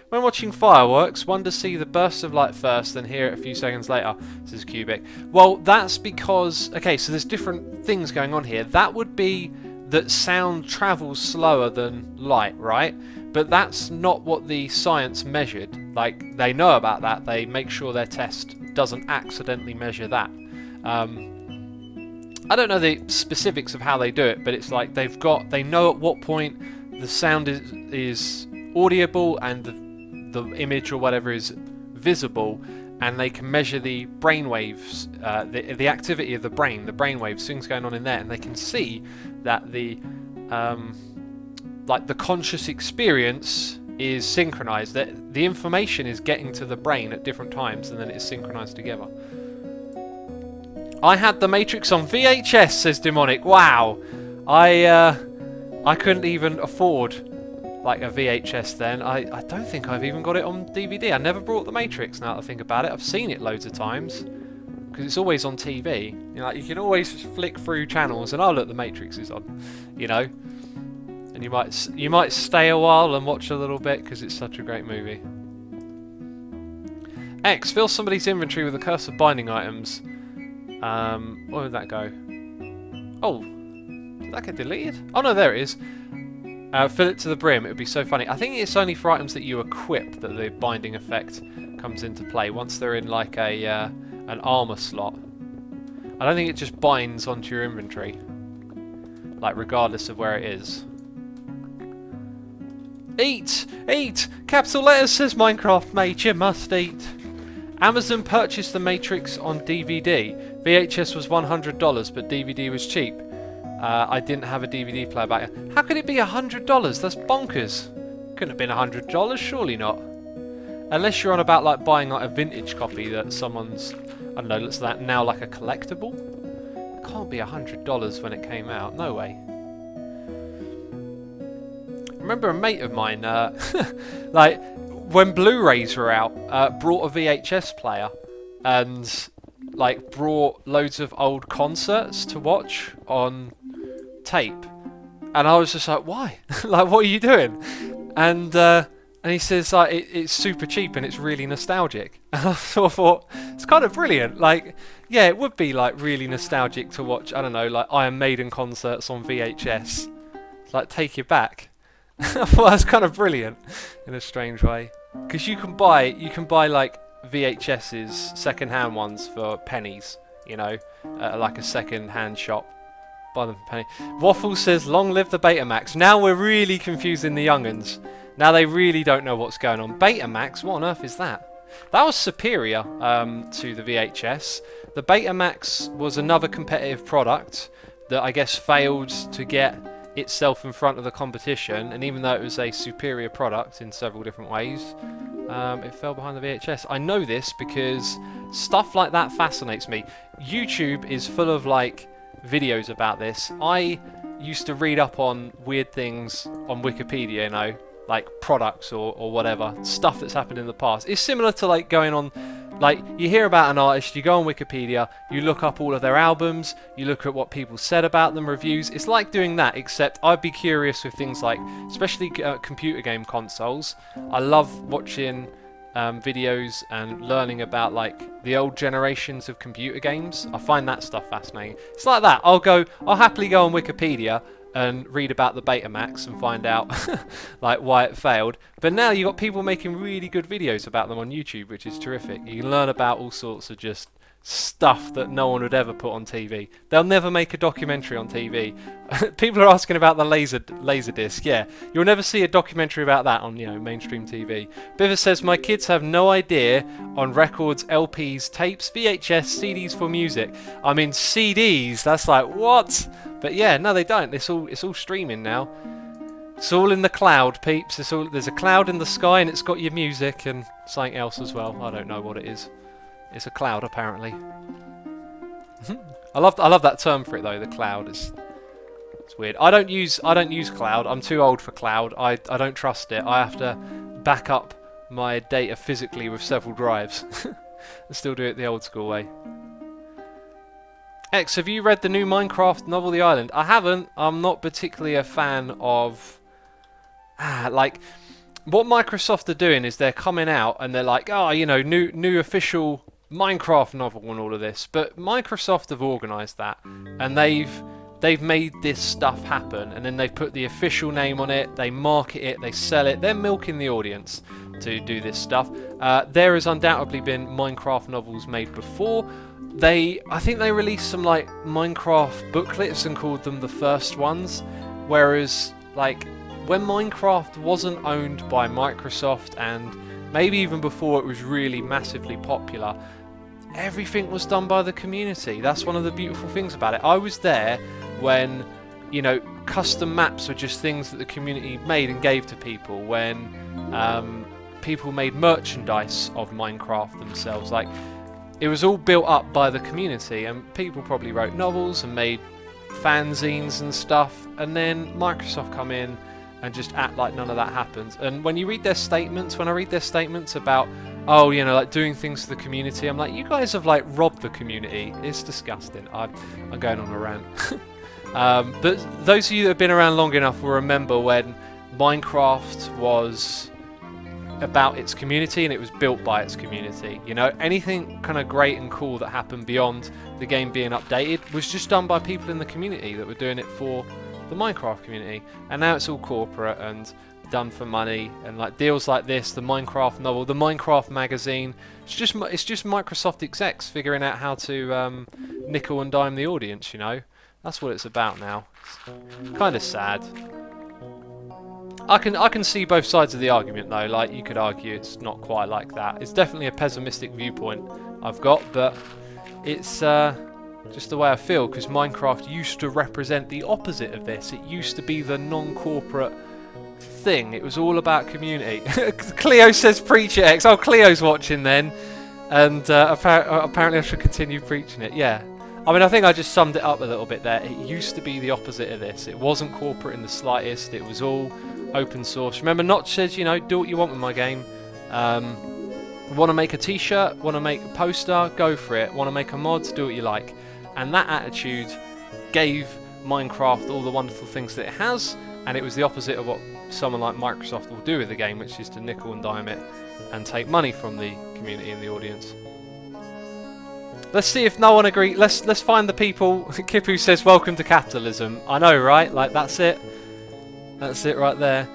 When watching fireworks, one to see the burst of light first, then hear it a few seconds later, says Cubic. Well, that's because, okay, so there's different things going on here. That would be that sound travels slower than light, right? But that's not what the science measured. Like, they know about that. They make sure their test doesn't accidentally measure that. I don't know the specifics of how they do it, but it's like they know at what point the sound is audible and the image or whatever is visible, and they can measure the brain waves, the activity of the brain waves, things going on in there, and they can see that the like the conscious experience is synchronized, that the information is getting to the brain at different times, and then it is synchronized together. I had The Matrix on VHS, says Demonic. Wow, I couldn't even afford like a VHS then. I don't think I've even got it on DVD. I never brought The Matrix, now that I think about it. I've seen it loads of times because it's always on TV. You know, like, you can always flick through channels and, oh look, The Matrix is on, you know. And you might stay a while and watch a little bit because it's such a great movie. X, fill somebody's inventory with a curse of binding items. Where would that go? Oh, did that get deleted? Oh no, there it is. Fill it to the brim. It would be so funny. I think it's only for items that you equip that the binding effect comes into play. Once they're in like a an armor slot, I don't think it just binds onto your inventory, like regardless of where it is. Eat! Eat! Capital letters, says Minecraft mate, you must eat. Amazon purchased The Matrix on DVD. VHS was $100, but DVD was cheap. I didn't have a DVD player back then. How could it be $100? That's bonkers. Couldn't have been $100, surely not. Unless you're on about like buying like a vintage copy that someone's, I don't know, looks that now like a collectible. It can't be $100 when it came out. No way. I remember a mate of mine, like when Blu-rays were out, brought a VHS player and like brought loads of old concerts to watch on tape, and I was just like, why? Like, what are you doing? And he says like it's super cheap and it's really nostalgic. And I thought it's kind of brilliant. Like, yeah, it would be like really nostalgic to watch, I don't know, like Iron Maiden concerts on VHS. It's like, take you back. I thought that's kind of brilliant in a strange way, because you can buy like VHS's second-hand ones for pennies, you know, like a second-hand shop. Buy them for penny. Waffle says, "Long live the Betamax." Now we're really confusing the young'uns. Now they really don't know what's going on. Betamax? What on earth is that? That was superior to the VHS. The Betamax was another competitive product that I guess failed to get itself in front of the competition, and even though it was a superior product in several different ways, it fell behind the VHS. I know this because stuff like that fascinates me. YouTube is full of like videos about this. I used to read up on weird things on Wikipedia, you know, like products or whatever, stuff that's happened in the past. It's similar to like going on, like you hear about an artist, you go on Wikipedia, you look up all of their albums, you look at what people said about them, reviews. It's like doing that, except I'd be curious with things like, especially computer game consoles. I love watching videos and learning about like the old generations of computer games. I find that stuff fascinating. It's like that. I'll happily go on Wikipedia and read about the Betamax and find out like why it failed. But now you've got people making really good videos about them on YouTube, which is terrific. You can learn about all sorts of just stuff that no one would ever put on TV. They'll never make a documentary on TV. People are asking about the laser disc. Yeah, you'll never see a documentary about that on, you know, mainstream TV. Biver says, my kids have no idea on records, LPs, tapes, VHS, CDs for music. I mean, CDs, that's like, what? But yeah, no, they don't. It's all streaming now. It's all in the cloud, peeps. There's a cloud in the sky and it's got your music and something else as well. I don't know what it is. It's a cloud, apparently. I love that term for it though. The cloud is. It's weird. I don't use cloud. I'm too old for cloud. I don't trust it. I have to back up my data physically with several drives and still do it the old school way. X, have you read the new Minecraft novel, The Island? I haven't. I'm not particularly a fan of like. What Microsoft are doing is they're coming out and they're like, oh, you know, new official Minecraft novel and all of this. But Microsoft have organised that, and they've made this stuff happen, and then they've put the official name on it, they market it, they sell it. They're milking the audience to do this stuff. There has undoubtedly been Minecraft novels made before. I think they released some like Minecraft booklets and called them the first ones, whereas like when Minecraft wasn't owned by Microsoft and maybe even before it was really massively popular, everything was done by the community. That's one of the beautiful things about it. I was there when, you know, custom maps were just things that the community made and gave to people, when people made merchandise of Minecraft themselves. Like, it was all built up by the community, and people probably wrote novels and made fanzines and stuff, and then Microsoft come in and just act like none of that happened. And when you read their statements, when I read their statements about, oh, you know, like doing things to the community, I'm like, you guys have like robbed the community. It's disgusting. I'm going on a rant. But those of you that have been around long enough will remember when Minecraft was about its community and it was built by its community. You know, anything kind of great and cool that happened beyond the game being updated was just done by people in the community that were doing it for the Minecraft community. And now it's all corporate and done for money, and like deals like this, the Minecraft novel, the Minecraft magazine, it's just Microsoft execs figuring out how to nickel and dime the audience, you know. That's what it's about now. It's kind of sad. I can see both sides of the argument though. Like, you could argue it's not quite like that. It's definitely a pessimistic viewpoint I've got, but it's just the way I feel, because Minecraft used to represent the opposite of this. It used to be the non-corporate thing. It was all about community. Cleo says preach it, X. Oh, Cleo's watching then, and apparently I should continue preaching it. Yeah. I mean, I think I just summed it up a little bit there. It used to be the opposite of this. It wasn't corporate in the slightest. It was all open source. Remember, Notch says, you know, do what you want with my game. Want to make a t-shirt? Want to make a poster? Go for it. Want to make a mod? Do what you like. And that attitude gave Minecraft all the wonderful things that it has, and it was the opposite of what someone like Microsoft will do with the game, which is to nickel and dime it and take money from the community and the audience. Let's see if no one agrees. Let's find the people. Kipu says, welcome to capitalism. I know, right? Like, that's it. That's it right there.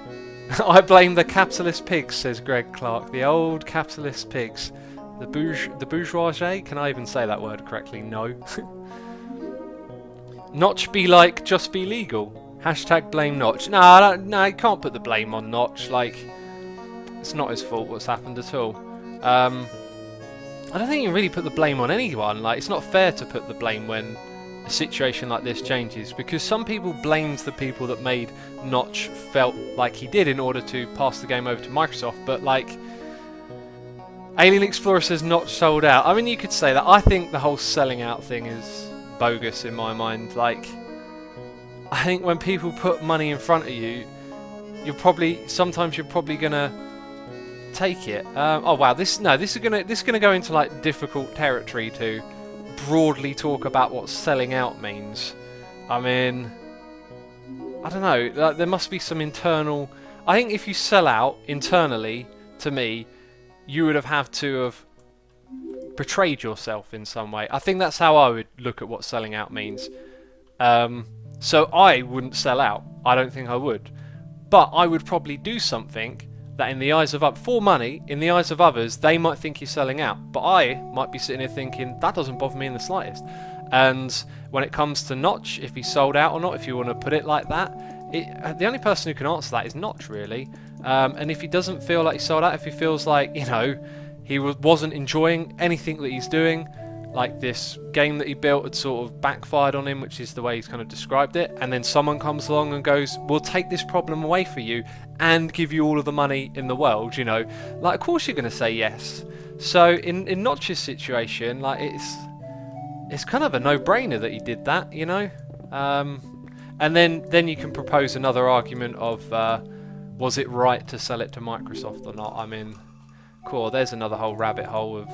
I blame the capitalist pigs, says Greg Clark. The old capitalist pigs. The bourgeoisie? Can I even say that word correctly? No. Notch be like, just be legal. Hashtag blame Notch. No, you can't put the blame on Notch. Like, it's not his fault what's happened at all. I don't think you can really put the blame on anyone. Like, it's not fair to put the blame when a situation like this changes, because some people blamed the people that made Notch felt like he did in order to pass the game over to Microsoft, but like, Alien Explorer says Notch sold out. I mean, you could say that. I think the whole selling out thing is bogus in my mind. Like, I think when people put money in front of you, sometimes you're probably gonna take it. Oh wow, this is gonna go into like difficult territory to broadly talk about what selling out means. I mean, I don't know. Like, there must be some internal. I think if you sell out internally, to me, you would have to have betrayed yourself in some way. I think that's how I would look at what selling out means. So I wouldn't sell out. I don't think I would. But I would probably do something that in the eyes of for money, in the eyes of others, they might think you're selling out. But I might be sitting here thinking, that doesn't bother me in the slightest. And when it comes to Notch, if he sold out or not, if you want to put it like that, the only person who can answer that is Notch, really. And if he doesn't feel like he sold out, if he feels like, you know, he wasn't enjoying anything that he's doing, like this game that he built had sort of backfired on him, which is the way he's kind of described it, and then someone comes along and goes, we'll take this problem away for you and give you all of the money in the world, you know, like, of course you're going to say yes. So in Notch's situation, like, it's kind of a no-brainer that he did that, you know. And then you can propose another argument of was it right to sell it to Microsoft or not. I mean, cool, there's another whole rabbit hole of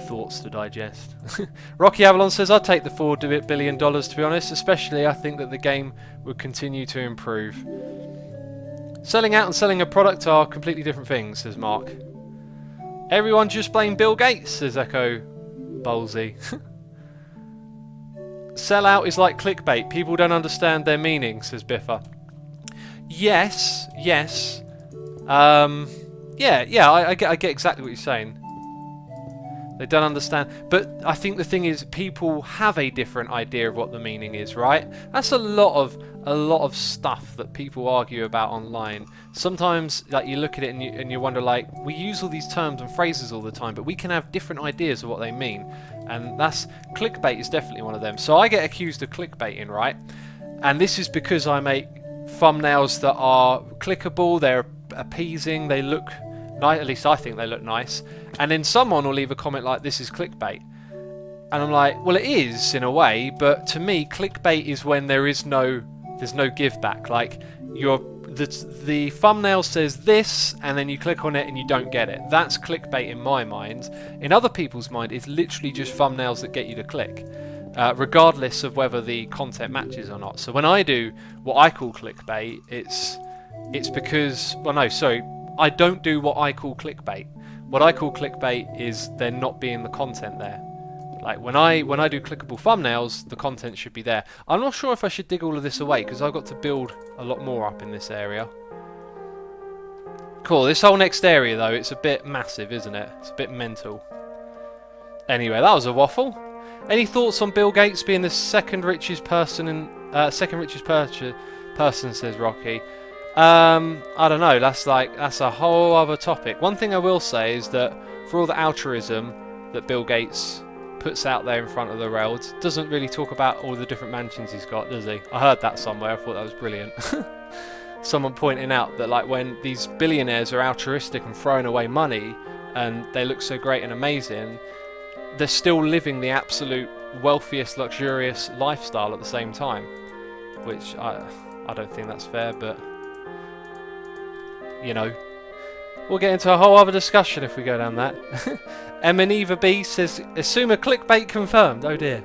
thoughts to digest. Rocky Avalon says, I'd take the $4 billion, to be honest, especially I think that the game would continue to improve. Selling out and selling a product are completely different things, says Mark. Everyone just blame Bill Gates, says Echo Bowlsy. Sell out is like clickbait. People don't understand their meaning, says Biffa. Yes. Yeah, I get exactly what you're saying. They don't understand. But I think the thing is, people have a different idea of what the meaning is, right? That's a lot of stuff that people argue about online. Sometimes, like, you look at it and you wonder, like, we use all these terms and phrases all the time, but we can have different ideas of what they mean. And that's clickbait is definitely one of them. So I get accused of clickbaiting, right? And this is because I make thumbnails that are clickable, they're appeasing, they look nice, at least I think they look nice. And then someone will leave a comment like, this is clickbait. And I'm like, well, it is in a way, but to me, clickbait is when there's no give back. Like, the thumbnail says this, and then you click on it and you don't get it. That's clickbait in my mind. In other people's mind, it's literally just thumbnails that get you to click, regardless of whether the content matches or not. So when I do what I call clickbait, it's because, well, no, sorry, I don't do what I call clickbait. What I call clickbait is there not being the content there. Like, when I do clickable thumbnails, the content should be there. I'm not sure if I should dig all of this away, because I've got to build a lot more up in this area. Cool, this whole next area, though, it's a bit massive, isn't it? It's a bit mental. Anyway, that was a waffle. Any thoughts on Bill Gates being the second richest person, says Rocky. I don't know, that's a whole other topic. One thing I will say is that for all the altruism that Bill Gates puts out there in front of the rails, doesn't really talk about all the different mansions he's got, does he? I heard that somewhere, I thought that was brilliant. Someone pointing out that, like, when these billionaires are altruistic and throwing away money and they look so great and amazing, they're still living the absolute wealthiest, luxurious lifestyle at the same time, which I don't think that's fair, but you know, we'll get into a whole other discussion if we go down that. Eva B says, assume a clickbait confirmed. Oh dear.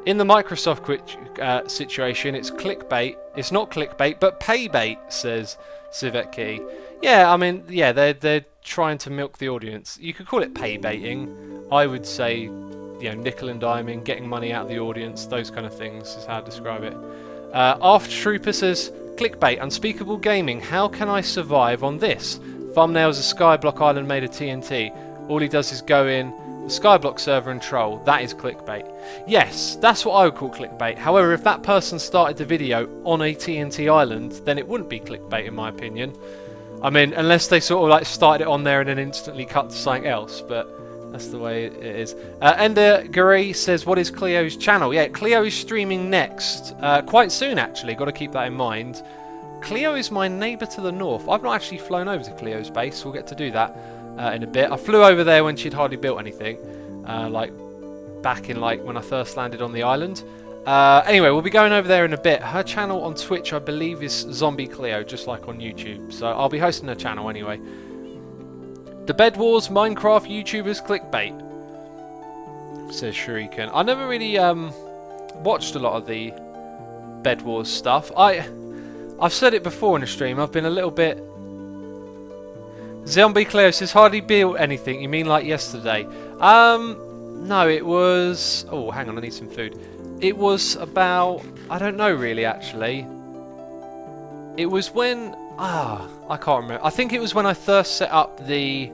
In the Microsoft situation, it's clickbait. It's not clickbait, but paybait, says Civetki. Yeah, I mean, yeah, they're trying to milk the audience. You could call it paybaiting. I would say, you know, nickel and diming, getting money out of the audience, those kind of things is how I describe it. After Trooper says, clickbait, unspeakable gaming, how can I survive on this? Thumbnails a skyblock island made of TNT. All he does is go in the skyblock server and troll. That is clickbait. Yes, that's what I would call clickbait. However, if that person started the video on a TNT island, then it wouldn't be clickbait in my opinion. I mean, unless they sort of like started it on there and then instantly cut to something else, but that's the way it is. Ender Gary says, what is Cleo's channel? Yeah, Cleo is streaming next, quite soon actually, got to keep that in mind. Cleo is my neighbour to the north. I've not actually flown over to Cleo's base, we'll get to do that in a bit. I flew over there when she'd hardly built anything, like back in like when I first landed on the island. Anyway, we'll be going over there in a bit. Her channel on Twitch, I believe, is Zombie Cleo, just like on YouTube. So I'll be hosting her channel anyway. The Bed Wars Minecraft YouTubers clickbait, says Shuriken. I never really watched a lot of the Bed Wars stuff. I've said it before in a stream, I've been a little bit... Zombie Cleo says, hardly built anything, you mean like yesterday? No, it was... Oh, hang on, I need some food. It was about... I don't know really, actually. It was when... I can't remember. I think it was when I first set up the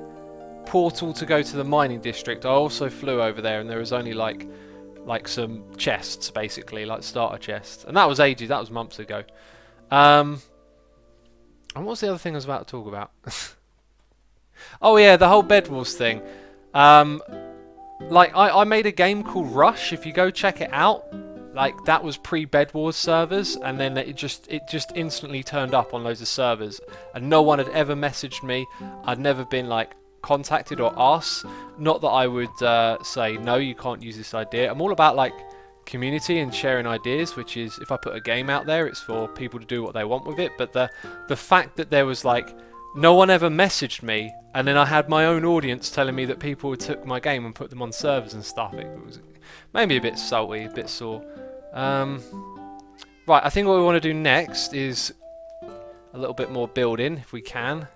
portal to go to the mining district. I also flew over there and there was only like some chests, basically, like starter chests. And that was ages, that was months ago. And what was the other thing I was about to talk about? Oh yeah, the whole Bed Wars thing. Like, I made a game called Rush, if you go check it out. Like, that was pre-Bed Wars servers, and then it just instantly turned up on loads of servers, and no one had ever messaged me. I'd never been like contacted or asked. Not that I would say no, you can't use this idea. I'm all about like community and sharing ideas, which is, if I put a game out there, it's for people to do what they want with it. But the fact that there was like no one ever messaged me, and then I had my own audience telling me that people took my game and put them on servers and stuff, it was maybe a bit salty, a bit sore. Right, I think what we want to do next is a little bit more building, if we can.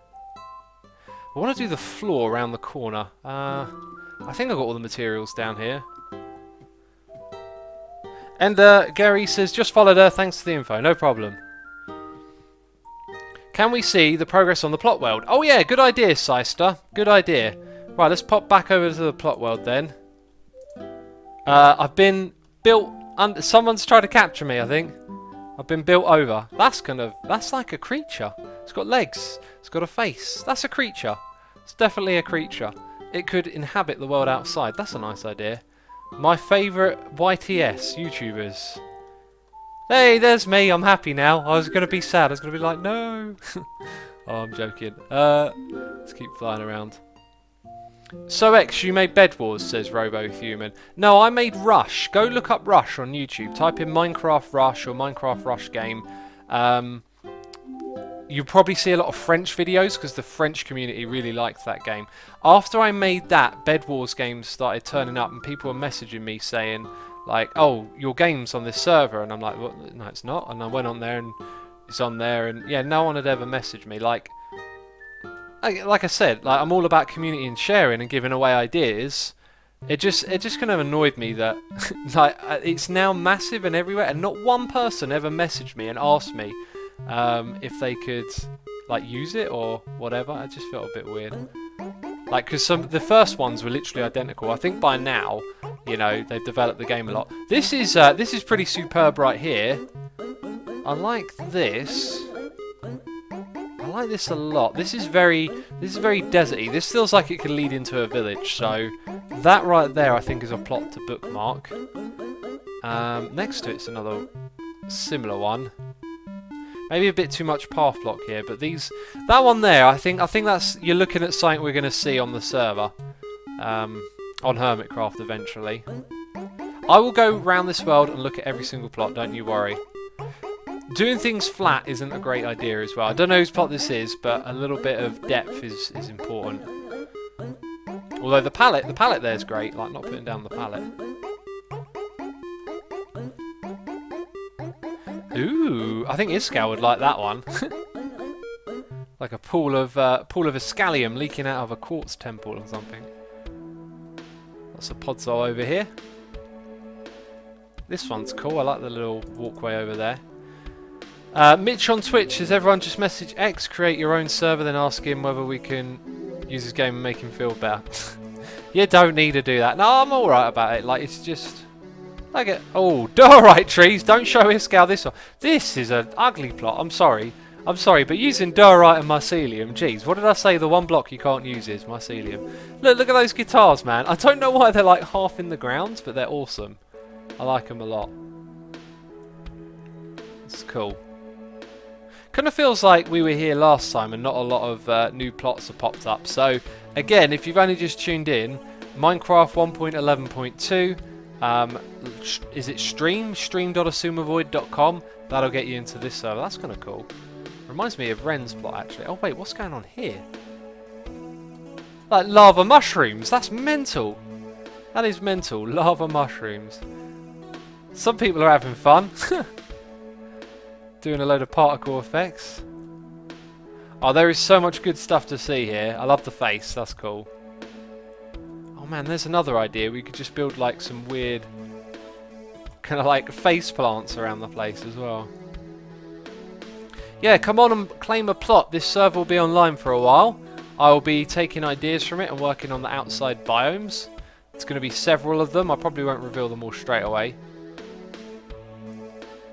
I want to do the floor around the corner. I think I've got all the materials down here. And Gary says, just followed her, thanks for the info, no problem. Can we see the progress on the plot world? Oh yeah, good idea, Seister. Good idea. Right, let's pop back over to the plot world then. I've been built under... Someone's tried to capture me, I think. I've been built over. That's like a creature. It's got legs. It's got a face. That's a creature. It's definitely a creature. It could inhabit the world outside. That's a nice idea. My favourite YTS YouTubers. Hey, there's me. I'm happy now. I was going to be sad. I was going to be like, no. Oh, I'm joking. Let's keep flying around. So X, you made Bed Wars, says RoboHuman. No, I made Rush. Go look up Rush on YouTube. Type in Minecraft Rush or Minecraft Rush game. You probably see a lot of French videos because the French community really liked that game. After I made that, Bed Wars games started turning up and people were messaging me saying, like, oh, your game's on this server. And I'm like, well, no, it's not. And I went on there and it's on there. And yeah, no one had ever messaged me. Like I said, like I'm all about community and sharing and giving away ideas. It just kind of annoyed me that like it's now massive and everywhere, and not one person ever messaged me and asked me if they could like use it or whatever. I just felt a bit weird. Like, because the first ones were literally identical. I think by now, you know, they've developed the game a lot. This is pretty superb right here. I like this. I like this a lot. This is very deserty. This feels like it could lead into a village. So that right there, I think, is a plot to bookmark. Next to it's another similar one. Maybe a bit too much path block here, but that one there, I think that's you're looking at something we're going to see on the server, on Hermitcraft eventually. I will go round this world and look at every single plot. Don't you worry. Doing things flat isn't a great idea as well. I don't know whose plot this is, but a little bit of depth is important. Although the palette there is great, like not putting down the palette. Ooh, I think Iskal would like that one. Like a pool of Iskalium leaking out of a quartz temple or something. Lots of podzol over here. This one's cool. I like the little walkway over there. Mitch on Twitch, has everyone just message X, create your own server, then ask him whether we can use his game and make him feel better. You don't need to do that. No, I'm alright about it. Like, it's just... like it. Oh, diorite trees! Don't show Iskal this one. This is an ugly plot. I'm sorry, but using diorite and mycelium, jeez, what did I say the one block you can't use is mycelium? Look at those guitars, man. I don't know why they're like half in the ground, but they're awesome. I like them a lot. It's cool. Kind of feels like we were here last time and not a lot of new plots have popped up. So, again, if you've only just tuned in, Minecraft 1.11.2, is it stream.asumavoid.com? That'll get you into this server. That's kind of cool. Reminds me of Ren's plot, actually. Oh, wait, what's going on here? Like lava mushrooms. That's mental. That is mental. Lava mushrooms. Some people are having fun. Doing a load of particle effects. Oh, there is so much good stuff to see here. I love the face. That's cool. Oh man, there's another idea. We could just build like some weird kind of like face plants around the place as well. Yeah, come on and claim a plot. This server will be online for a while. I will be taking ideas from it and working on the outside biomes. It's going to be several of them. I probably won't reveal them all straight away.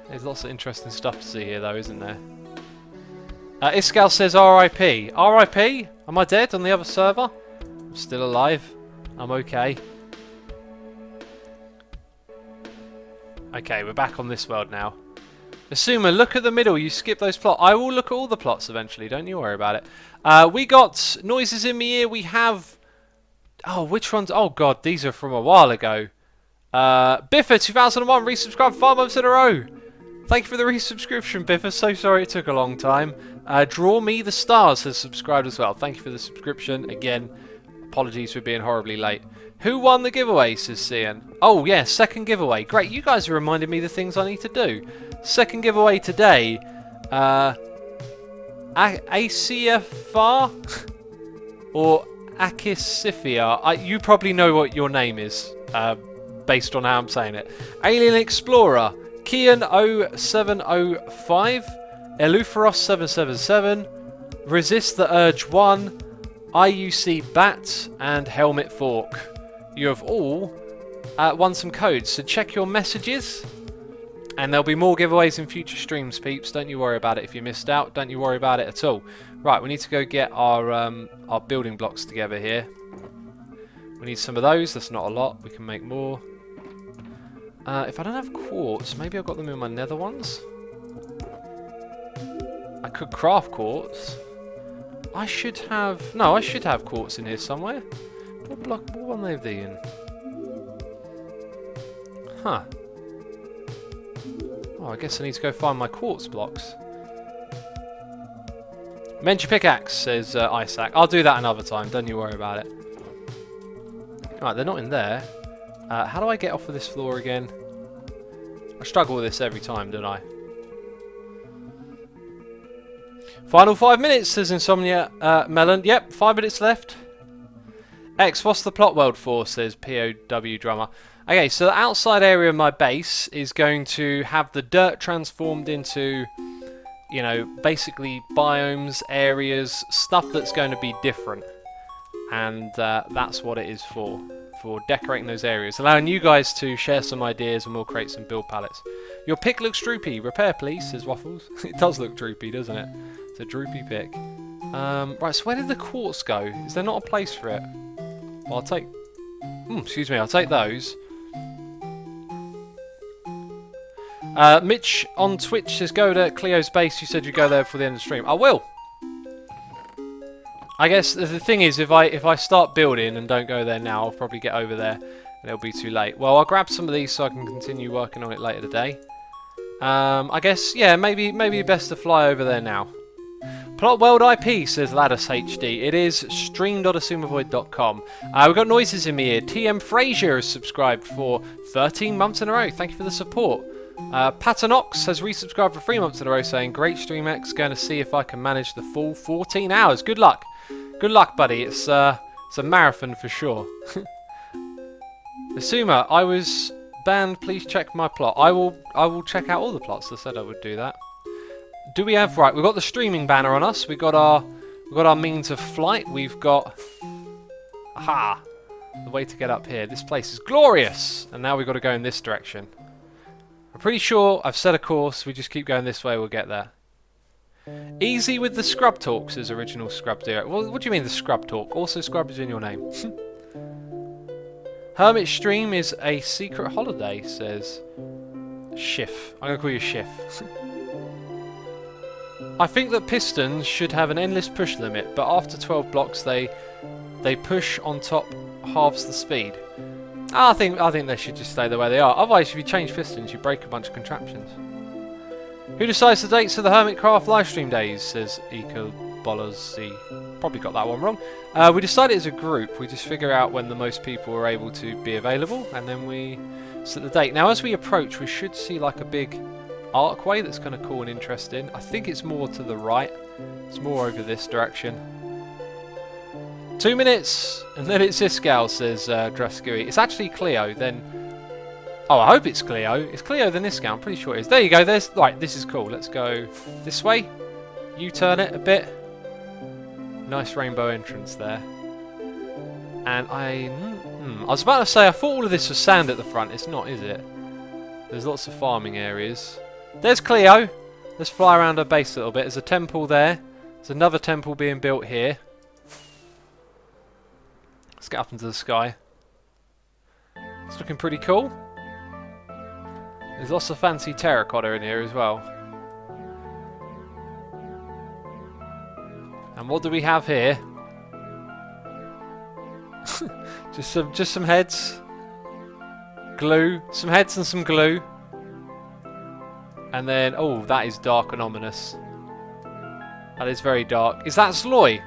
There's lots of interesting stuff to see here though, isn't there? Iskal says RIP. RIP? Am I dead on the other server? I'm still alive. I'm okay. Okay, we're back on this world now. Asuma, look at the middle. You skip those plots. I will look at all the plots eventually. Don't you worry about it. We got noises in my ear. We have... oh, which ones? Oh, God. These are from a while ago. Biffa, 2001, resubscribed 5 months in a row. Thank you for the resubscription, Biffa. So sorry it took a long time. Draw Me the Stars has subscribed as well. Thank you for the subscription. Again, apologies for being horribly late. Who won the giveaway, says Cian. Oh, yeah, second giveaway. Great, you guys are reminding me the things I need to do. Second giveaway today. ACFR or Akisifia. You probably know what your name is, based on how I'm saying it. Alien Explorer, Kian 0705, Eleutheros 777, Resist the Urge 1, IUC Bat and Helmet Fork. You have all won some codes, so check your messages. And there'll be more giveaways in future streams, peeps. Don't you worry about it if you missed out. Don't you worry about it at all. Right, we need to go get our building blocks together here. We need some of those. That's not a lot. We can make more. If I don't have quartz, maybe I've got them in my nether ones. I could craft quartz. I should have... No, I should have quartz in here somewhere. What one are they in? Huh. Oh, I guess I need to go find my quartz blocks. Mend your pickaxe, says Isaac. I'll do that another time, don't you worry about it. Right, they're not in there. How do I get off of this floor again? I struggle with this every time, don't I? Final 5 minutes, says Insomnia Melon. Yep, 5 minutes left. X, what's the plot world for, says POW Drummer. Okay, so the outside area of my base is going to have the dirt transformed into, you know, basically biomes, areas, stuff that's going to be different. And that's what it is for decorating those areas. Allowing you guys to share some ideas and we'll create some build palettes. Your pick looks droopy. Repair, please, says Waffles. It does look droopy, doesn't it? It's a droopy pick. Right, so where did the quartz go? Is there not a place for it? Well, I'll take... excuse me, I'll take those. Mitch on Twitch says go to Cleo's base. You said you'd go there for the end of the stream. I will. I guess the thing is, if I start building and don't go there now, I'll probably get over there and it'll be too late. Well, I'll grab some of these so I can continue working on it later today. I guess, yeah, maybe best to fly over there now. Plot World IP, says Ladus HD. It is stream.assumeavoid.com. We've got noises in me here. TM Frazier has subscribed for 13 months in a row. Thank you for the support. Patanox has resubscribed for 3 months in a row, saying, great stream X, going to see if I can manage the full 14 hours. Good luck. Good luck, buddy. It's a marathon for sure. Asuma, I was banned. Please check my plot. I will check out all the plots. I said I would do that. Do we have... Right, we've got the streaming banner on us. We've got our means of flight. We've got... Aha! The way to get up here. This place is glorious! And now we've got to go in this direction. I'm pretty sure I've set a course. We just keep going this way, we'll get there. Easy with the scrub talk, says Original Scrub Deer. Well, what do you mean the scrub talk? Also, scrub is in your name. Hermit Stream is a secret holiday, says Schiff. I'm going to call you Schiff. I think that pistons should have an endless push limit, but after 12 blocks they push on top halves the speed. I think they should just stay the way they are. Otherwise, if you change pistons, you break a bunch of contraptions. Who decides the dates of the Hermitcraft Livestream days, says Ecobolazzi. Probably got that one wrong. We decided as a group, we just figure out when the most people are able to be available, and then we set the date. Now, as we approach, we should see like a big archway that's kind of cool and interesting. I think it's more to the right. It's more over this direction. 2 minutes, and then it's Iskal, says Draskui. It's actually Cleo, then... Oh, I hope it's Cleo. It's Cleo, then Iskal. I'm pretty sure it is. There you go. There's... Right, this is cool. Let's go this way. U-turn it a bit. Nice rainbow entrance there. And I was about to say, I thought all of this was sand at the front. It's not, is it? There's lots of farming areas. There's Cleo. Let's fly around her base a little bit. There's a temple there. There's another temple being built here. Let's get up into the sky. It's looking pretty cool. There's lots of fancy terracotta in here as well. And what do we have here? just some heads. Glue. Some heads and some glue. And then, oh, that is dark and ominous. That is very dark. Is that Sloy?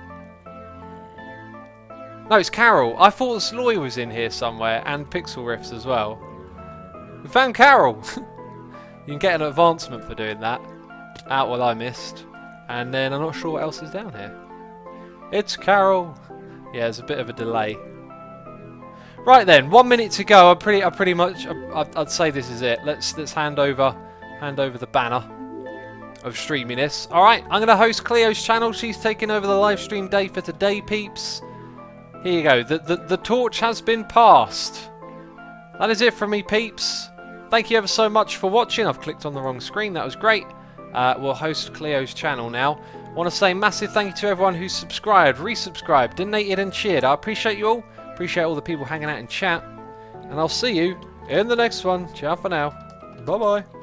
No, it's Carol. I thought Sloy was in here somewhere, and Pixel Riffs as well. We found Carol! You can get an advancement for doing that. Well, I missed. And then I'm not sure what else is down here. It's Carol! Yeah, there's a bit of a delay. Right then, 1 minute to go. I'd say this is it. Let's hand over the banner. of streaming this. Alright, I'm going to host Cleo's channel. She's taking over the live stream day for today, peeps. Here you go. The torch has been passed. That is it from me, peeps. Thank you ever so much for watching. I've clicked on the wrong screen. That was great. We'll host Cleo's channel now. I want to say massive thank you to everyone who's subscribed, resubscribed, donated and cheered. I appreciate you all. Appreciate all the people hanging out in chat. And I'll see you in the next one. Ciao for now. Bye-bye.